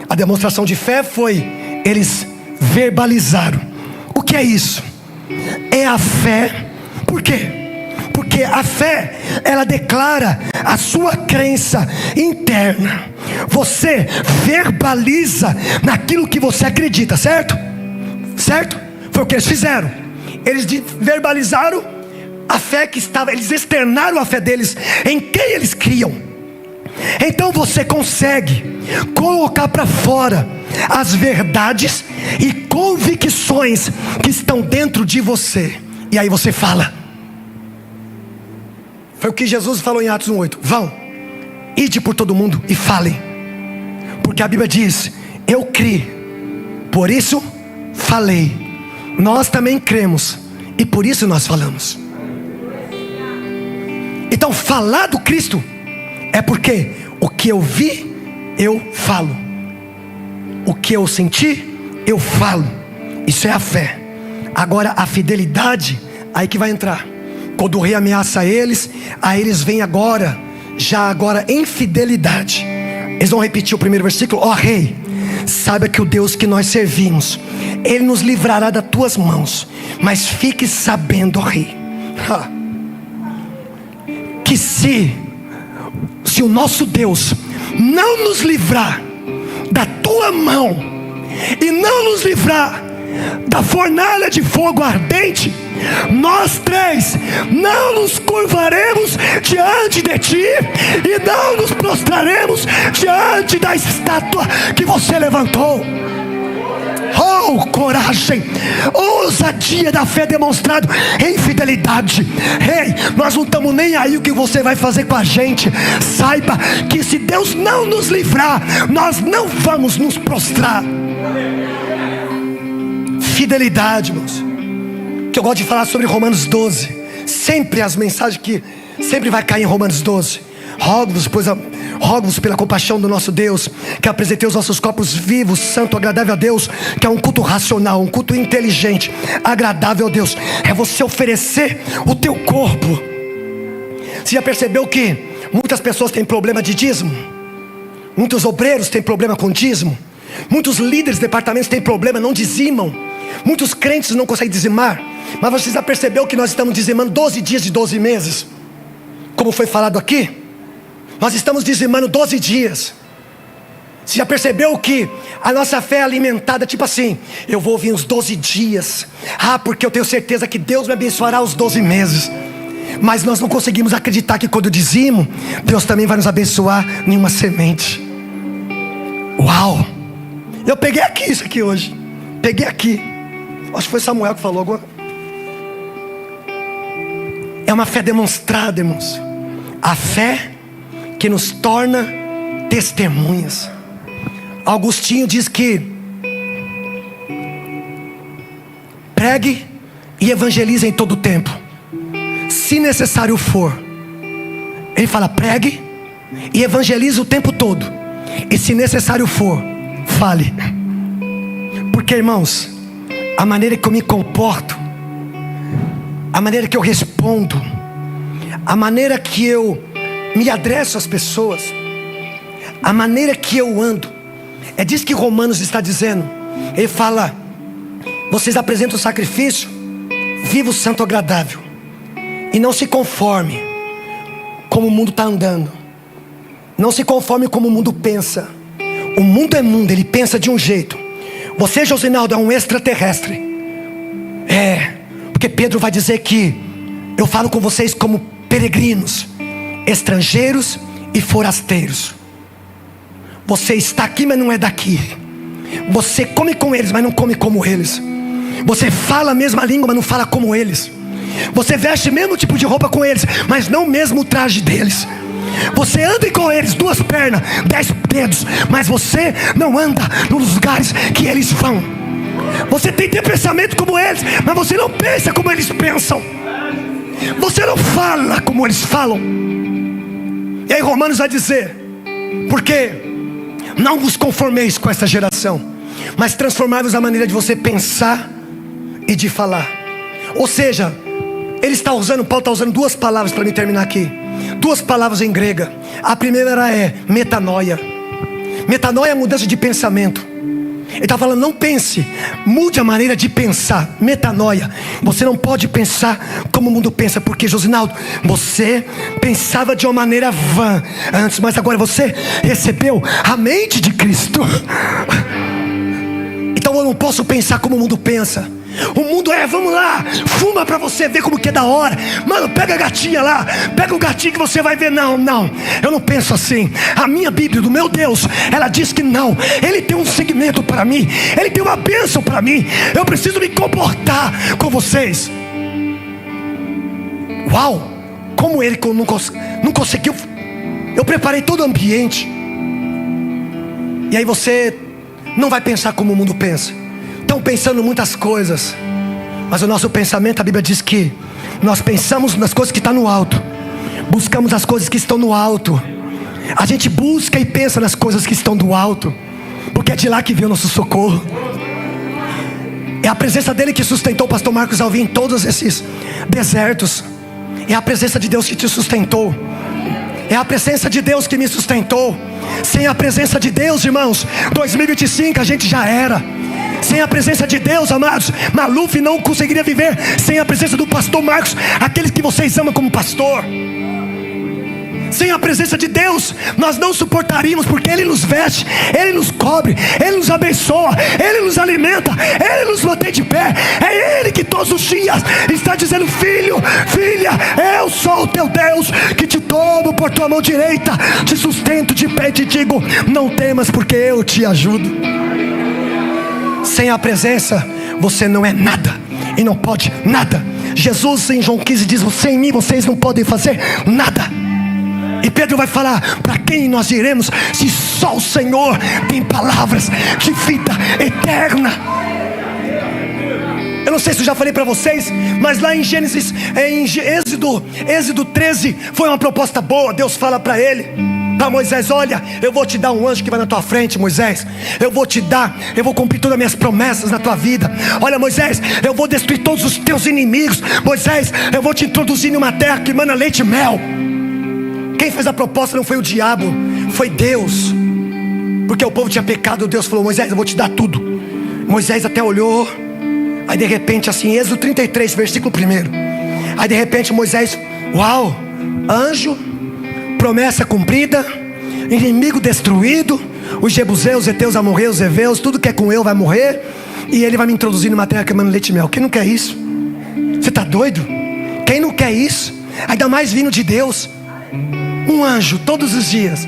a demonstração de fé foi, eles verbalizaram. O que é isso? É a fé. Por quê? Porque a fé, ela declara a sua crença interna. Você verbaliza naquilo que você acredita, certo? Certo? Foi o que eles fizeram. Eles verbalizaram a fé que estava, eles externaram a fé deles em quem eles criam. Então você consegue colocar para fora as verdades e convicções que estão dentro de você. E aí você fala. Foi o que Jesus falou em Atos 1:8. Vão, ide por todo mundo e falem. Porque a Bíblia diz: eu criei, por isso falei. Nós também cremos e por isso nós falamos. Então falar do Cristo é porque o que eu vi, eu falo. O que eu senti, eu falo. Isso é a fé. Agora a fidelidade, aí que vai entrar. Quando o rei ameaça eles, aí eles vêm agora em fidelidade. Eles vão repetir o primeiro versículo: ó rei, saiba que o Deus que nós servimos, Ele nos livrará das tuas mãos. Mas fique sabendo, ó rei, que se o nosso Deus não nos livrar da tua mão, e não nos livrar da fornalha de fogo ardente, nós três não nos curvaremos diante de ti, e não nos prostraremos diante da estátua que você levantou. Oh, coragem, ousadia da fé demonstrado em fidelidade. Ei, nós não estamos nem aí o que você vai fazer com a gente. Saiba que se Deus não nos livrar, nós não vamos nos prostrar. Fidelidade, irmãos. Que eu gosto de falar sobre Romanos 12. Sempre as mensagens que sempre vai cair em Romanos 12. Rogo-vos pela compaixão do nosso Deus, que apresentei os nossos corpos vivos, santo, agradável a Deus, que é um culto racional, um culto inteligente, agradável a Deus. É você oferecer o teu corpo. Você já percebeu que muitas pessoas têm problema de dízimo? Muitos obreiros têm problema com dízimo. Muitos líderes de departamentos têm problema, não dizimam. Muitos crentes não conseguem dizimar. Mas você já percebeu que nós estamos dizimando 12 dias de 12 meses? Como foi falado aqui, nós estamos dizimando 12 dias. Você já percebeu que a nossa fé é alimentada tipo assim: eu vou vir uns 12 dias, porque eu tenho certeza que Deus me abençoará os 12 meses. Mas nós não conseguimos acreditar que quando dizimo, Deus também vai nos abençoar em uma semente. Uau! Eu peguei aqui isso aqui hoje. Peguei aqui. Acho que foi Samuel que falou agora. É uma fé demonstrada, irmãos. A fé que nos torna testemunhas. Agostinho diz que pregue e evangelize em todo o tempo, se necessário for. Ele fala: pregue e evangelize o tempo todo, e se necessário for, fale. Porque, irmãos, a maneira que eu me comporto, a maneira que eu respondo, a maneira que eu me adresso às pessoas, a maneira que eu ando, é disso que Romanos está dizendo. Ele fala: vocês apresentam o sacrifício vivo, santo, agradável, e não se conforme como o mundo está andando. Não se conforme como o mundo pensa. O mundo é mundo, ele pensa de um jeito. Você, Josinaldo, é um extraterrestre. Porque Pedro vai dizer que eu falo com vocês como peregrinos, estrangeiros e forasteiros. Você está aqui, mas não é daqui. Você come com eles, mas não come como eles. Você fala a mesma língua, mas não fala como eles. Você veste o mesmo tipo de roupa com eles, mas não o mesmo traje deles. Você anda com eles, 2 pernas, 10 dedos, mas você não anda nos lugares que eles vão. Você tem pensamento como eles, mas você não pensa como eles pensam. Você não fala como eles falam. E aí Romanos vai dizer: porque não vos conformeis com essa geração, mas transformai-vos a maneira de você pensar e de falar. Ou seja, Paulo está usando 2 palavras para me terminar aqui. 2 palavras em grega. A primeira é metanoia. Metanoia é mudança de pensamento. Ele está falando: não pense, mude a maneira de pensar. Metanoia. Você não pode pensar como o mundo pensa. Porque, Josinaldo, você pensava de uma maneira vã antes, mas agora você recebeu a mente de Cristo. Então eu não posso pensar como o mundo pensa. O mundo vamos lá, fuma pra você ver como que é da hora. Mano, pega a gatinha lá, pega o gatinho que você vai ver. Não, eu não penso assim. A minha Bíblia, do meu Deus, ela diz que não. Ele tem um segmento para mim, Ele tem uma bênção para mim. Eu preciso me comportar com vocês. Uau, como ele não conseguiu Eu preparei todo o ambiente. E aí você não vai pensar como o mundo pensa. Estão pensando muitas coisas, mas o nosso pensamento, a Bíblia diz que nós pensamos nas coisas que estão no alto, buscamos as coisas que estão no alto. A gente busca e pensa nas coisas que estão do alto, porque é de lá que veio o nosso socorro. É a presença dele que sustentou o pastor Marcos Alvim em todos esses desertos. É a presença de Deus que te sustentou. É a presença de Deus que me sustentou. Sem a presença de Deus, irmãos, 2025 a gente já era. Sem a presença de Deus, amados, Maluf não conseguiria viver sem a presença do pastor Marcos, aqueles que vocês amam como pastor. Sem a presença de Deus, nós não suportaríamos, porque Ele nos veste, Ele nos cobre, Ele nos abençoa, Ele nos alimenta, Ele nos mantém de pé. É Ele que todos os dias está dizendo: filho, filha, eu sou o teu Deus, que te tomo por tua mão direita, te sustento de pé e te digo: não temas, porque eu te ajudo. Sem a presença, você não é nada e não pode nada. Jesus em João 15 diz: sem mim vocês não podem fazer nada. E Pedro vai falar: para quem nós iremos, se só o Senhor tem palavras de vida eterna? Eu não sei se eu já falei para vocês, mas lá em Gênesis, em Êxodo 13, foi uma proposta boa. Deus fala para ele, para Moisés: olha, eu vou te dar um anjo que vai na tua frente, Moisés. Eu vou cumprir todas as minhas promessas na tua vida. Olha, Moisés, eu vou destruir todos os teus inimigos. Moisés, eu vou te introduzir numa terra que emana leite e mel. Quem fez a proposta não foi o diabo, foi Deus. Porque o povo tinha pecado. Deus falou: Moisés, eu vou te dar tudo. Moisés até olhou. Aí de repente assim, Êxodo 33, versículo 1. Aí de repente Moisés: uau, anjo, promessa cumprida, inimigo destruído, os jebuseus, heteus, amorreus, heveus, tudo que é com eu vai morrer, e ele vai me introduzir numa terra que emana leite e mel. Quem não quer isso? Você está doido? Quem não quer isso? Ainda mais vindo de Deus. Um anjo todos os dias,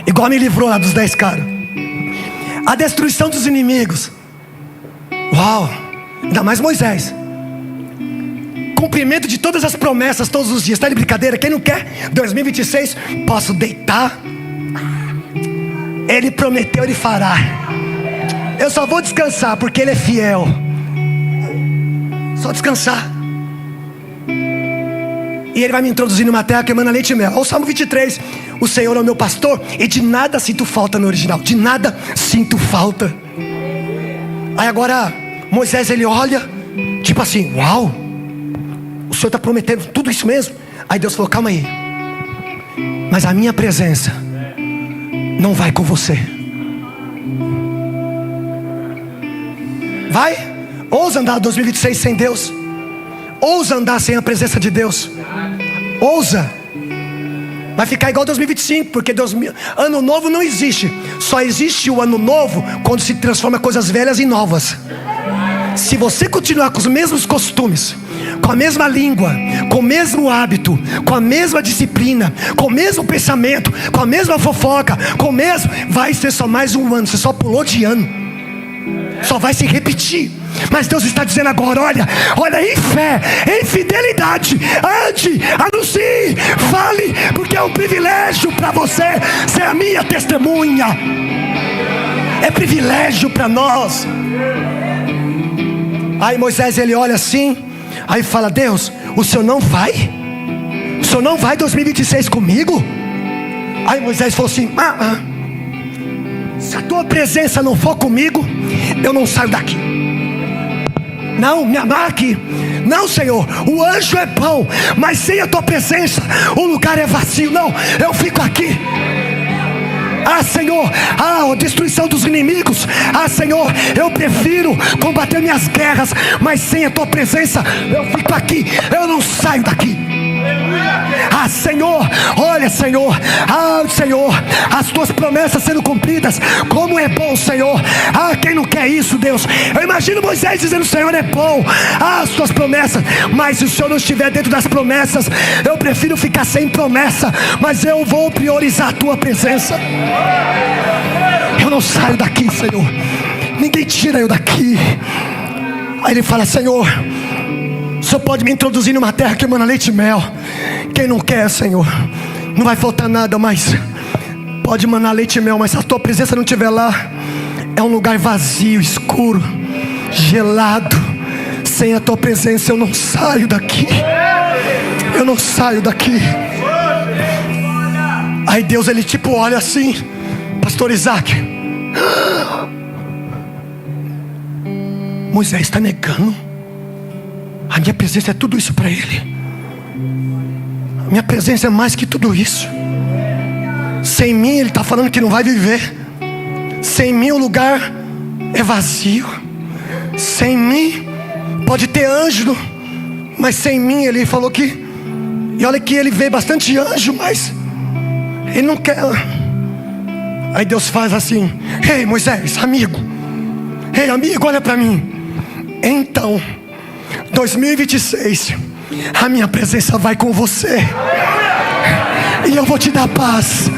igual me livrou lá dos 10 caras. A destruição dos inimigos. Uau, ainda mais Moisés. Cumprimento de todas as promessas todos os dias. Está de brincadeira? Quem não quer? 2026, posso deitar. Ele prometeu, Ele fará. Eu só vou descansar porque Ele é fiel. Só descansar. E Ele vai me introduzir numa terra que emana leite e mel. Olha o Salmo 23. O Senhor é o meu pastor e de nada sinto falta no original. De nada sinto falta. Aí agora Moisés, ele olha, tipo assim: uau, o Senhor está prometendo tudo isso mesmo? Aí Deus falou: calma aí, mas a minha presença não vai com você. Vai? Ousa andar 2026 sem Deus. Ousa andar sem a presença de Deus. Ousa. Vai ficar igual 2025, porque ano novo não existe. Só existe o ano novo quando se transforma coisas velhas em novas. Se você continuar com os mesmos costumes, com a mesma língua, com o mesmo hábito, com a mesma disciplina, com o mesmo pensamento, com a mesma fofoca, com o mesmo, vai ser só mais um ano. Você só pulou de ano. Só vai se repetir. Mas Deus está dizendo agora: olha, em fé, em fidelidade, ande, anuncie, fale, porque é um privilégio para você ser a minha testemunha. É privilégio para nós. Aí Moisés, ele olha assim, aí fala: Deus, o Senhor não vai? O Senhor não vai 2026 comigo? Aí Moisés falou assim: se a tua presença não for comigo, eu não saio daqui. Não, me amarque. Não, Senhor, o anjo é bom, mas sem a tua presença o lugar é vazio. Não, eu fico aqui. Senhor, a destruição dos inimigos. Senhor, eu prefiro combater minhas guerras, mas sem a tua presença eu fico aqui, eu não saio daqui. Senhor, olha, Senhor, Senhor, as tuas promessas sendo cumpridas, como é bom, Senhor. Quem não quer isso, Deus? Eu imagino Moisés dizendo: o Senhor é bom, as tuas promessas, mas se o Senhor não estiver dentro das promessas, eu prefiro ficar sem promessa, mas eu vou priorizar a tua presença. Eu não saio daqui, Senhor, ninguém tira eu daqui. Aí ele fala: Senhor, o Senhor pode me introduzir numa terra que emana leite e mel. Quem não quer, Senhor? não vai faltar nada, mas pode manar leite e mel, mas se a tua presença não estiver lá, é um lugar vazio, escuro, gelado. Sem a tua presença eu não saio daqui. Eu não saio daqui. Aí Deus, ele tipo olha assim, pastor Isaac, Moisés está negando. A minha presença é tudo isso para ele. A minha presença é mais que tudo isso. Sem mim ele está falando que não vai viver. Sem mim o lugar é vazio. Sem mim pode ter anjo, mas sem mim ele falou que... E olha que ele vê bastante anjo, mas ele não quer. Aí Deus faz assim: ei Moisés, amigo, ei amigo, olha para mim. Então 2026 a minha presença vai com você. E eu vou te dar paz.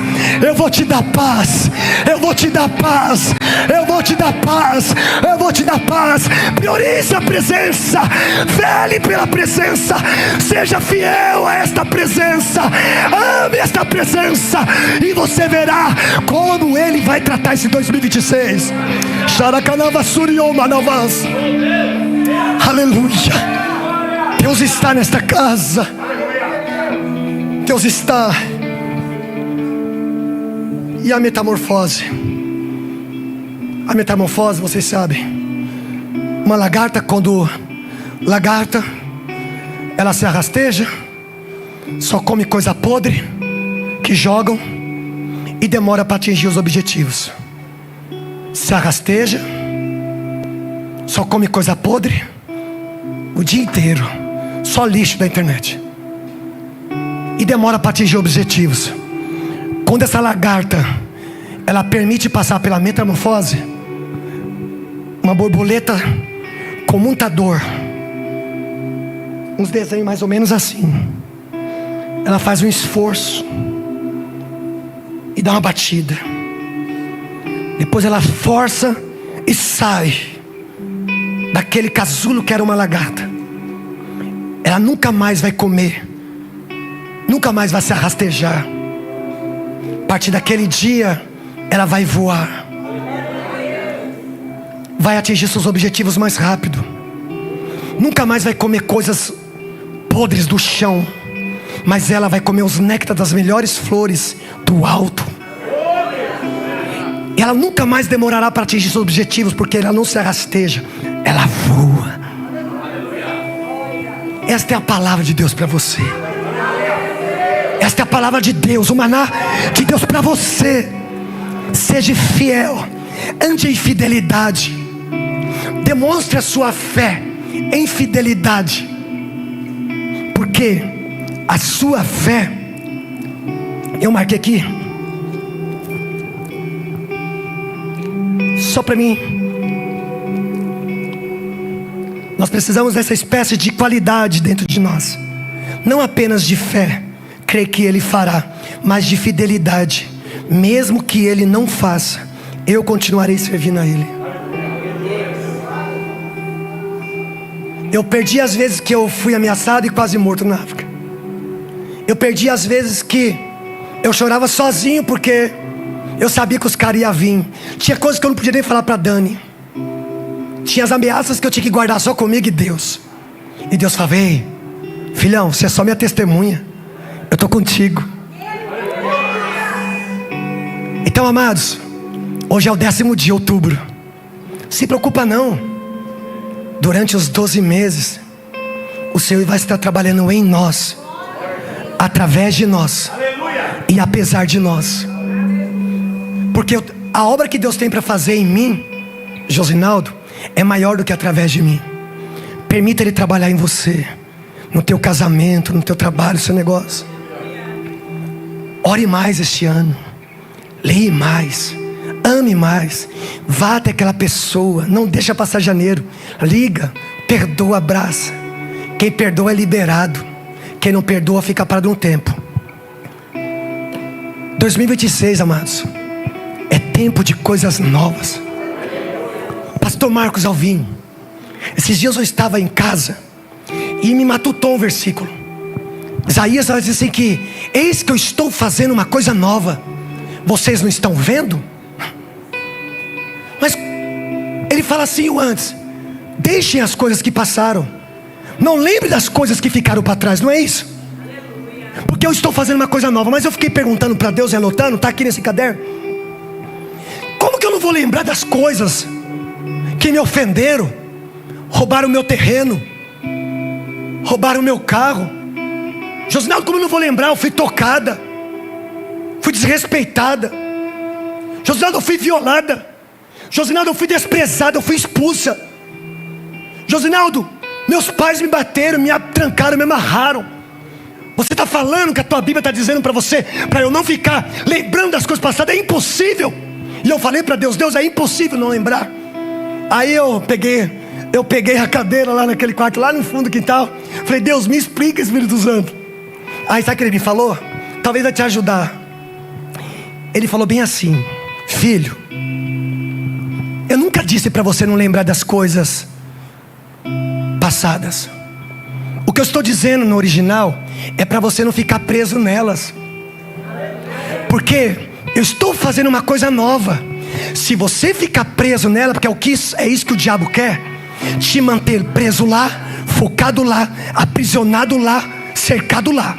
Eu vou te dar paz. Eu vou te dar paz. Eu vou te dar paz. Eu vou te dar paz. Priorize a presença. Vele pela presença. Seja fiel a esta presença. Ame esta presença. E você verá como Ele vai tratar esse 2026. Aleluia. Deus está nesta casa. Deus está. E a metamorfose? A metamorfose, vocês sabem. Uma lagarta, quando lagarta, ela se arrasteja, só come coisa podre que jogam e demora para atingir os objetivos. Se arrasteja, só come coisa podre o dia inteiro, só lixo da internet, e demora para atingir objetivos. Quando essa lagarta, ela permite passar pela metamorfose, uma borboleta com muita dor, uns desenhos mais ou menos assim, ela faz um esforço e dá uma batida, depois ela força e sai daquele casulo que era uma lagarta. Ela nunca mais vai comer, nunca mais vai se arrastejar. A partir daquele dia, ela vai voar, vai atingir seus objetivos mais rápido. Nunca mais vai comer coisas podres do chão, mas ela vai comer os néctares das melhores flores do alto. E ela nunca mais demorará para atingir seus objetivos, porque ela não se arrasteja, ela voa. Esta é a palavra de Deus para você. Esta é a palavra de Deus, o maná de Deus para você. Seja fiel, ande em fidelidade, demonstre a sua fé em fidelidade, porque a sua fé, eu marquei aqui, só para mim. Nós precisamos dessa espécie de qualidade dentro de nós, não apenas de fé, crer que Ele fará, mas de fidelidade. Mesmo que Ele não faça, eu continuarei servindo a Ele. Eu perdi as vezes que eu fui ameaçado e quase morto na África. Eu perdi as vezes que eu chorava sozinho, porque eu sabia que os caras iam vir. Tinha coisas que eu não podia nem falar para Dani. Tinha as ameaças que eu tinha que guardar só comigo e Deus. E Deus falava: ei, filhão, você é só minha testemunha, eu estou contigo. Então, amados, hoje é o 10º dia, outubro. Se preocupa não. Durante os 12 meses, o Senhor vai estar trabalhando em nós, através de nós e apesar de nós. Porque a obra que Deus tem para fazer em mim, Josinaldo, é maior do que através de mim. Permita Ele trabalhar em você, no teu casamento, no teu trabalho, no seu negócio. Ore mais este ano, leia mais, ame mais, vá até aquela pessoa, não deixa passar janeiro, liga, perdoa, abraça. Quem perdoa é liberado, quem não perdoa fica parado um tempo. 2026, amados, é tempo de coisas novas. Pastor Marcos Alvim, esses dias eu estava em casa e me matutou um versículo. Isaías vai dizer assim que: eis que eu estou fazendo uma coisa nova, vocês não estão vendo? Mas ele fala assim antes: deixem as coisas que passaram, não lembre das coisas que ficaram para trás, não é isso? Porque eu estou fazendo uma coisa nova. Mas eu fiquei perguntando para Deus e anotando, está aqui nesse caderno: como que eu não vou lembrar das coisas que me ofenderam, roubaram o meu terreno, roubaram o meu carro? Josinaldo, como eu não vou lembrar? Eu fui tocada, fui desrespeitada. Josinaldo, eu fui violada. Josinaldo, eu fui desprezada, eu fui expulsa. Josinaldo, meus pais me bateram, me trancaram, me amarraram. Você está falando que a tua Bíblia está dizendo para você, para eu não ficar lembrando das coisas passadas? É impossível. E eu falei para Deus: Deus, é impossível não lembrar. Aí eu peguei a cadeira lá naquele quarto, lá no fundo do quintal. Falei: Deus, me explica, Espírito Santo. Aí sabe o que ele me falou? Talvez vai te ajudar. Ele falou bem assim: filho, eu nunca disse para você não lembrar das coisas passadas. O que eu estou dizendo no original é para você não ficar preso nelas, porque eu estou fazendo uma coisa nova. Se você ficar preso nela, porque é isso que o diabo quer, te manter preso lá, focado lá, aprisionado lá, cercado lá.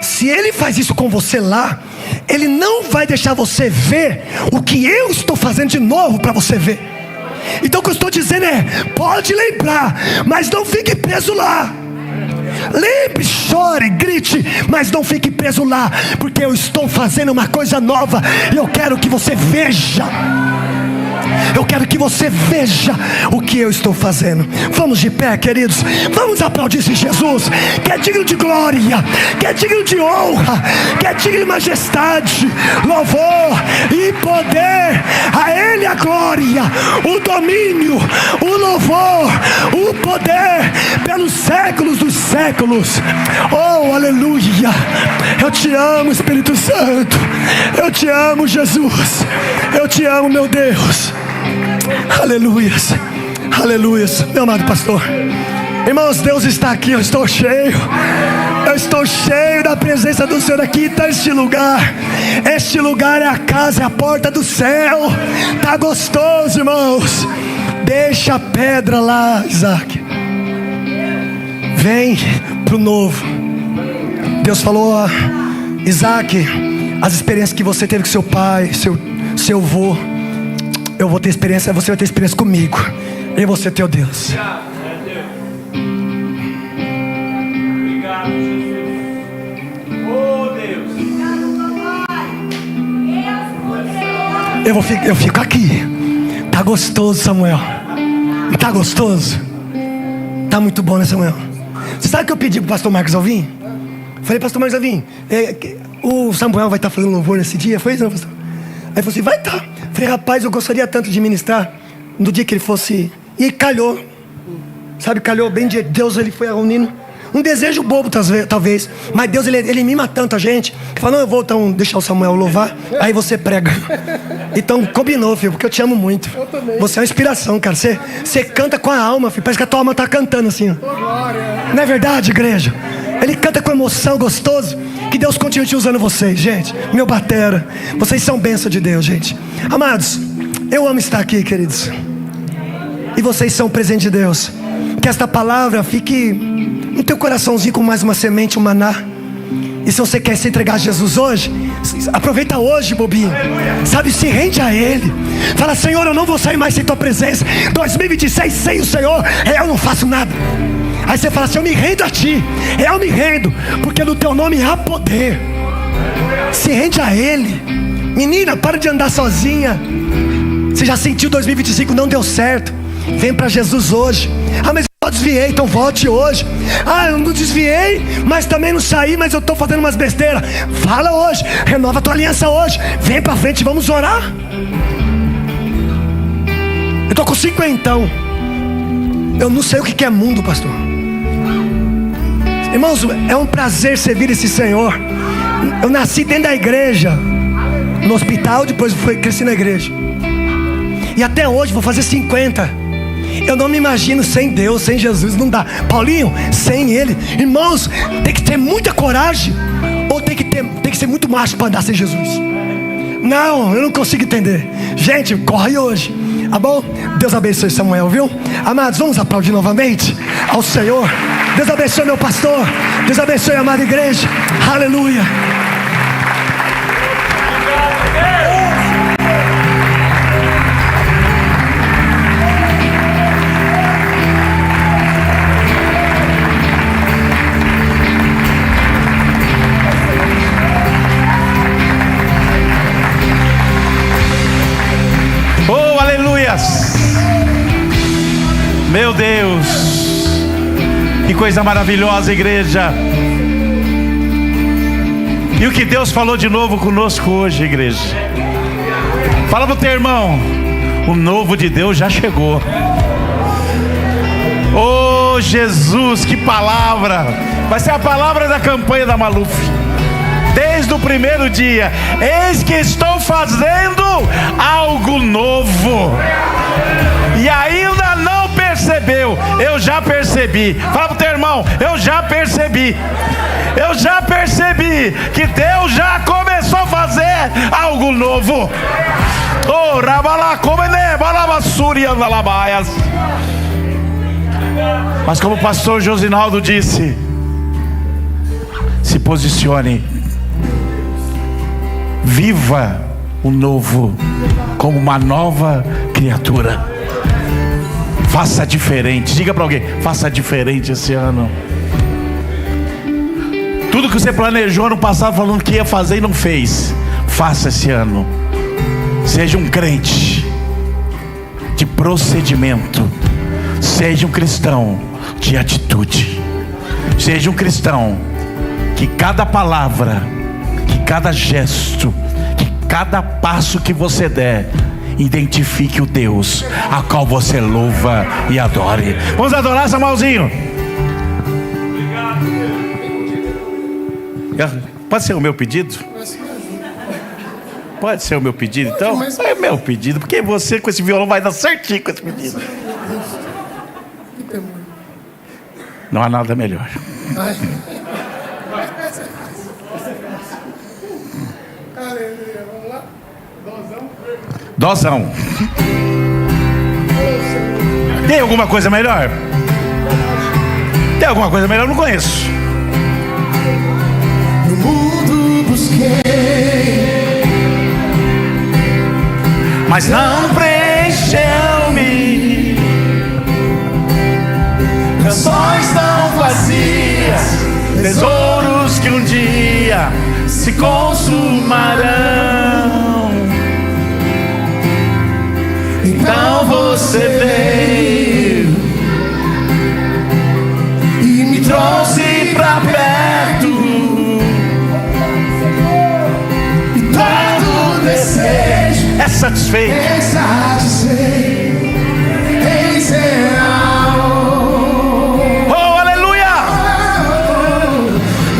Se ele faz isso com você lá, ele não vai deixar você ver o que eu estou fazendo de novo para você ver. Então o que eu estou dizendo é: pode lembrar, mas não fique preso lá. Lembre, chore, grite, mas não fique preso lá, porque eu estou fazendo uma coisa nova e eu quero que você veja. Eu quero que você veja o que eu estou fazendo. Vamos de pé, queridos. Vamos aplaudir esse Jesus, que é digno de glória, que é digno de honra, que é digno de majestade, louvor e poder. A Ele a glória, o domínio, o louvor, o poder pelos séculos dos séculos. Oh, aleluia. Eu te amo, Espírito Santo. Eu te amo, Jesus. Eu te amo, meu Deus. Aleluias, aleluias. Meu amado pastor, irmãos, Deus está aqui. Eu estou cheio da presença do Senhor aqui. Está este lugar. Este lugar é a casa, é a porta do céu. Está gostoso, irmãos. Deixa a pedra lá, Isaac. Vem pro novo. Deus falou a Isaac: as experiências que você teve com seu pai, seu avô, eu vou ter experiência, você vai ter experiência comigo. Eu vou ser teu Deus.
Obrigado, Jesus. Oh, Deus.
Eu fico aqui. Tá gostoso, Samuel. Tá gostoso. Tá muito bom, né, Samuel? Você sabe o que eu pedi pro pastor Marcos Alvim? Falei: pastor Marcos Alvim, o Samuel vai estar fazendo louvor nesse dia. Foi isso, não, pastor? Aí ele falou assim: vai estar. Falei: rapaz, eu gostaria tanto de ministrar no dia que ele fosse. E calhou. Sabe, calhou bem de Deus. Ele foi reunindo um desejo bobo, talvez. Mas Deus, ele mima tanto a gente, que fala: não, eu vou então deixar o Samuel louvar, aí você prega. Então combinou, filho, porque eu te amo muito. Você é uma inspiração, cara. Você canta com a alma, filho. Parece que a tua alma está cantando assim, ó. Não é verdade, igreja? Ele canta com emoção, gostoso. Que Deus continue te usando vocês, gente. Meu batera, vocês são bênção de Deus, gente. Amados, eu amo estar aqui, queridos. E vocês são presente de Deus. Que esta palavra fique no teu coraçãozinho com mais uma semente, um maná. E se você quer se entregar a Jesus hoje, aproveita hoje, bobinho. Sabe, se rende a Ele. Fala: Senhor, eu não vou sair mais sem tua presença. 2026 sem o Senhor, eu não faço nada. Aí você fala assim: eu me rendo a Ti. Eu me rendo, porque no Teu nome há poder. Se rende a Ele. Menina, para de andar sozinha. Você já sentiu 2025 não deu certo? Vem para Jesus hoje. Ah, mas eu desviei, então volte hoje. Ah, eu não desviei, mas também não saí, mas eu estou fazendo umas besteiras. Fala hoje, renova a tua aliança hoje. Vem para frente, vamos orar. Eu estou com 50. Eu não sei o que é mundo, pastor. Irmãos, é um prazer servir esse Senhor. Eu nasci dentro da igreja, no hospital, depois cresci na igreja. E até hoje vou fazer 50. Eu não me imagino sem Deus, sem Jesus, não dá. Paulinho, sem Ele. Irmãos, tem que ter muita coragem, ou tem que ser muito macho para andar sem Jesus? Não, eu não consigo entender. Gente, corre hoje, tá bom? Deus abençoe Samuel, viu? Amados, vamos aplaudir novamente ao Senhor. Deus abençoe meu pastor. Deus abençoe a amada igreja. Aleluia.
Oh, aleluias! Meu Deus, que coisa maravilhosa, igreja. E o que Deus falou de novo conosco hoje, igreja? Fala pro teu irmão, o novo de Deus já chegou. Oh Jesus, que palavra! Vai ser a palavra da campanha da Maluf. Desde o primeiro dia, eis que estou fazendo algo novo. E ainda não percebeu, eu já percebi. Fala pro teu irmão, eu já percebi. Eu já percebi que Deus já começou a fazer algo novo. Oh, rabalacomene, balabasuri, andalabaias. Mas como o pastor Josinaldo disse, se posicione. Viva o novo como uma nova criatura. Faça diferente. Diga para alguém, faça diferente esse ano. Tudo que você planejou no passado, falando que ia fazer e não fez, faça esse ano. Seja um crente de procedimento. Seja um cristão de atitude. Seja um cristão que cada palavra, que cada gesto, que cada passo que você der, identifique o Deus a qual você louva e adore. Vamos adorar, Samuelzinho? Pode ser o meu pedido? Pode ser o meu pedido, então? É o meu pedido, porque você com esse violão vai dar certinho com esse pedido. Não há nada melhor. Dozão. Tem alguma coisa melhor? Tem alguma coisa melhor? Eu não conheço.
No mundo busquei,
mas não preencheu-me.
canções tão vazias,
Tesouros que um dia se consumarão.
então você veio e me trouxe pra perto, e todo desejo
É satisfeito.
é satisfeito em Senhor.
Oh, aleluia!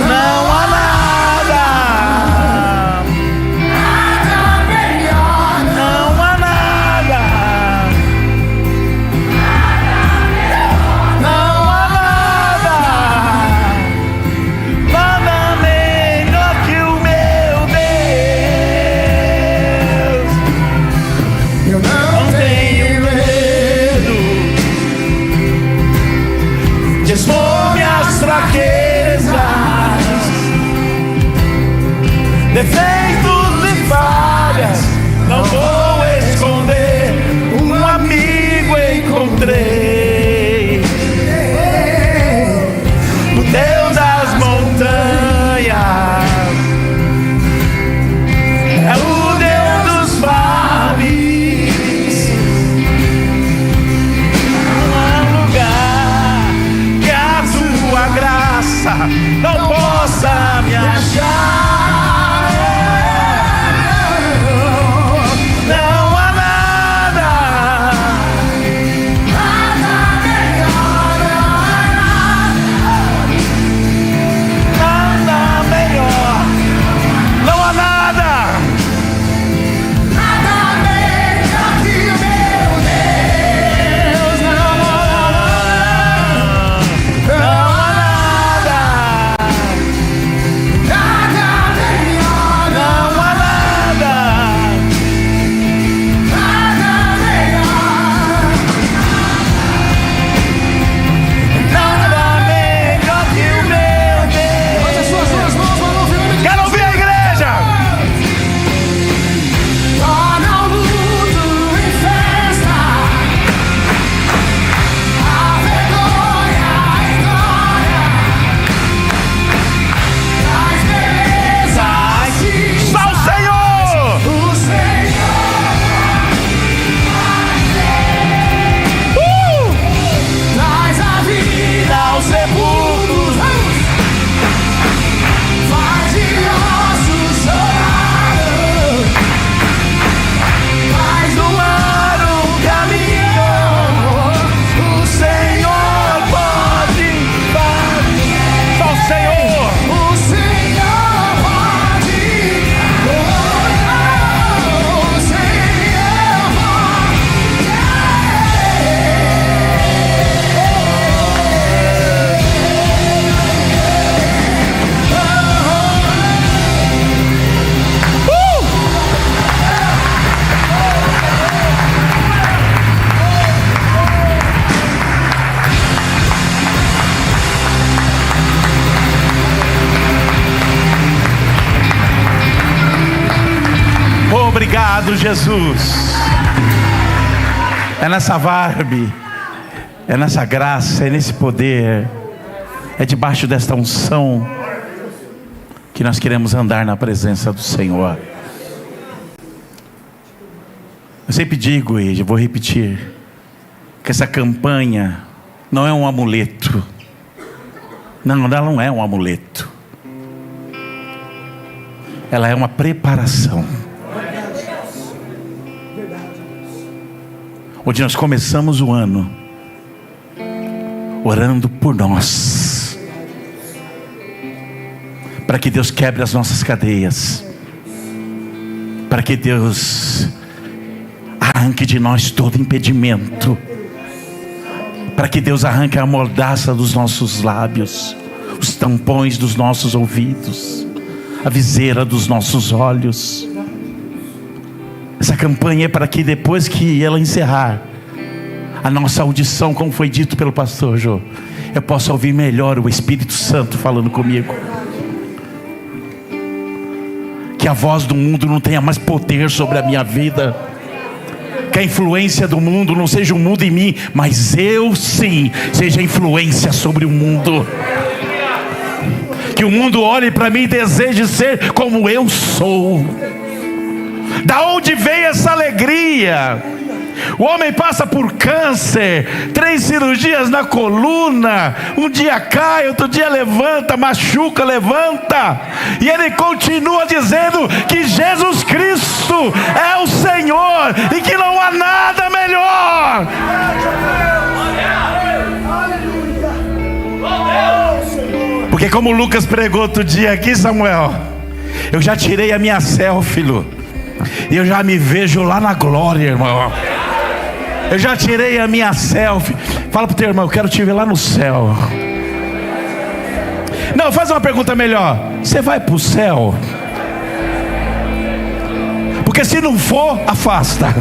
Não há nada,
Nada melhor,
não há nada, não há nada, nada melhor que o meu Deus.
eu não tenho medo
de expor minhas fraquezas, defeitos e falhas, não vou esconder. Um amigo encontrei, o Deus das montanhas, é o Deus dos vales. Não há lugar que a sua graça não possa me achar. Não há nada, nada melhor, não há nada.
nada melhor que o meu Deus, não
Obrigado, Jesus. É nessa vibe, é nessa graça, é nesse poder, é debaixo desta unção que nós queremos andar na presença do Senhor. Eu sempre digo, e vou repetir, que essa campanha não é um amuleto. Não, ela não é um amuleto. Ela é uma preparação. Onde nós começamos o ano orando por nós, para que Deus quebre as nossas cadeias, para que Deus arranque de nós todo impedimento, para que Deus arranque a mordaça dos nossos lábios, os tampões dos nossos ouvidos, a viseira dos nossos olhos. Essa campanha é para que depois que ela encerrar a nossa audição, como foi dito pelo pastor Jô, eu possa ouvir melhor o Espírito Santo falando comigo. Que a voz do mundo não tenha mais poder sobre a minha vida. Que a influência do mundo não seja o mundo em mim, mas eu sim seja a influência sobre o mundo. Que o mundo olhe para mim e deseje ser como eu sou. Da onde vem essa alegria? O homem passa por câncer, 3 cirurgias na coluna, um dia cai, outro dia levanta, machuca, levanta, e ele continua dizendo que Jesus Cristo é o Senhor e que não há nada melhor. Porque como o Lucas pregou outro dia aqui, Samuel, eu já tirei a minha selfie, Lu, e eu já me vejo lá na glória, irmão. Eu já tirei a minha selfie. Fala pro teu irmão, eu quero te ver lá no céu. Não, faz uma pergunta melhor. Você vai pro céu? Porque se não for, afasta.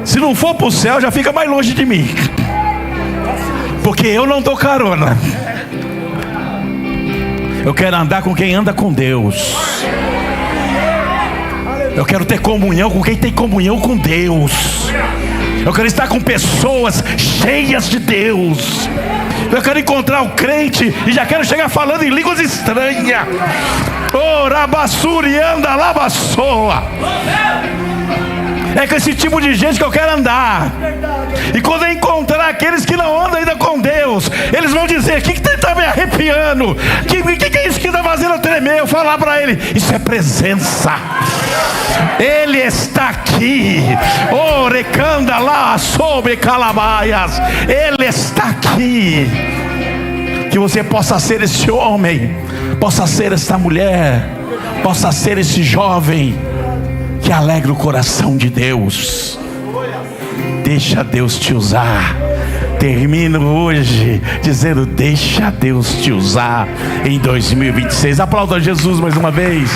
Se não for pro céu, já fica mais longe de mim. Porque eu não dou carona. Eu quero andar com quem anda com Deus. Eu quero ter comunhão com quem tem comunhão com Deus. Eu quero estar com pessoas cheias de Deus. Eu quero encontrar o crente e já quero chegar falando em línguas estranhas. Oh, rabassuri anda labassoa. É com esse tipo de gente que eu quero andar. E quando eu encontrar aqueles que não andam ainda com Deus, eles vão dizer: o que está me arrepiando? O que é isso que está fazendo eu tremer? Eu falar para ele: isso é presença. Ele está aqui. Oh, recanda lá sobre calabaias. Ele está aqui. Que você possa ser esse homem, possa ser essa mulher, possa ser esse jovem que alegra o coração de Deus. Deixa Deus te usar. Termino hoje dizendo: deixa Deus te usar em 2026. Aplauda Jesus mais uma vez.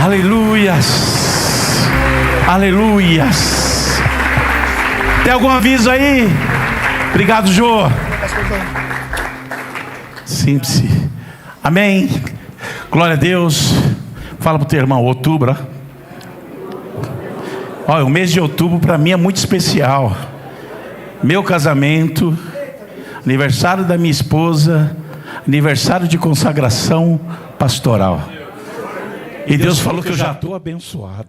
Aleluias. Aleluias. Tem algum aviso aí? Obrigado, Jô. Simples. Amém. Glória a Deus. Fala pro teu irmão, outubro. Olha, o mês de outubro para mim é muito especial. Meu casamento, aniversário da minha esposa, aniversário de consagração pastoral. E Deus falou que eu já estou abençoado.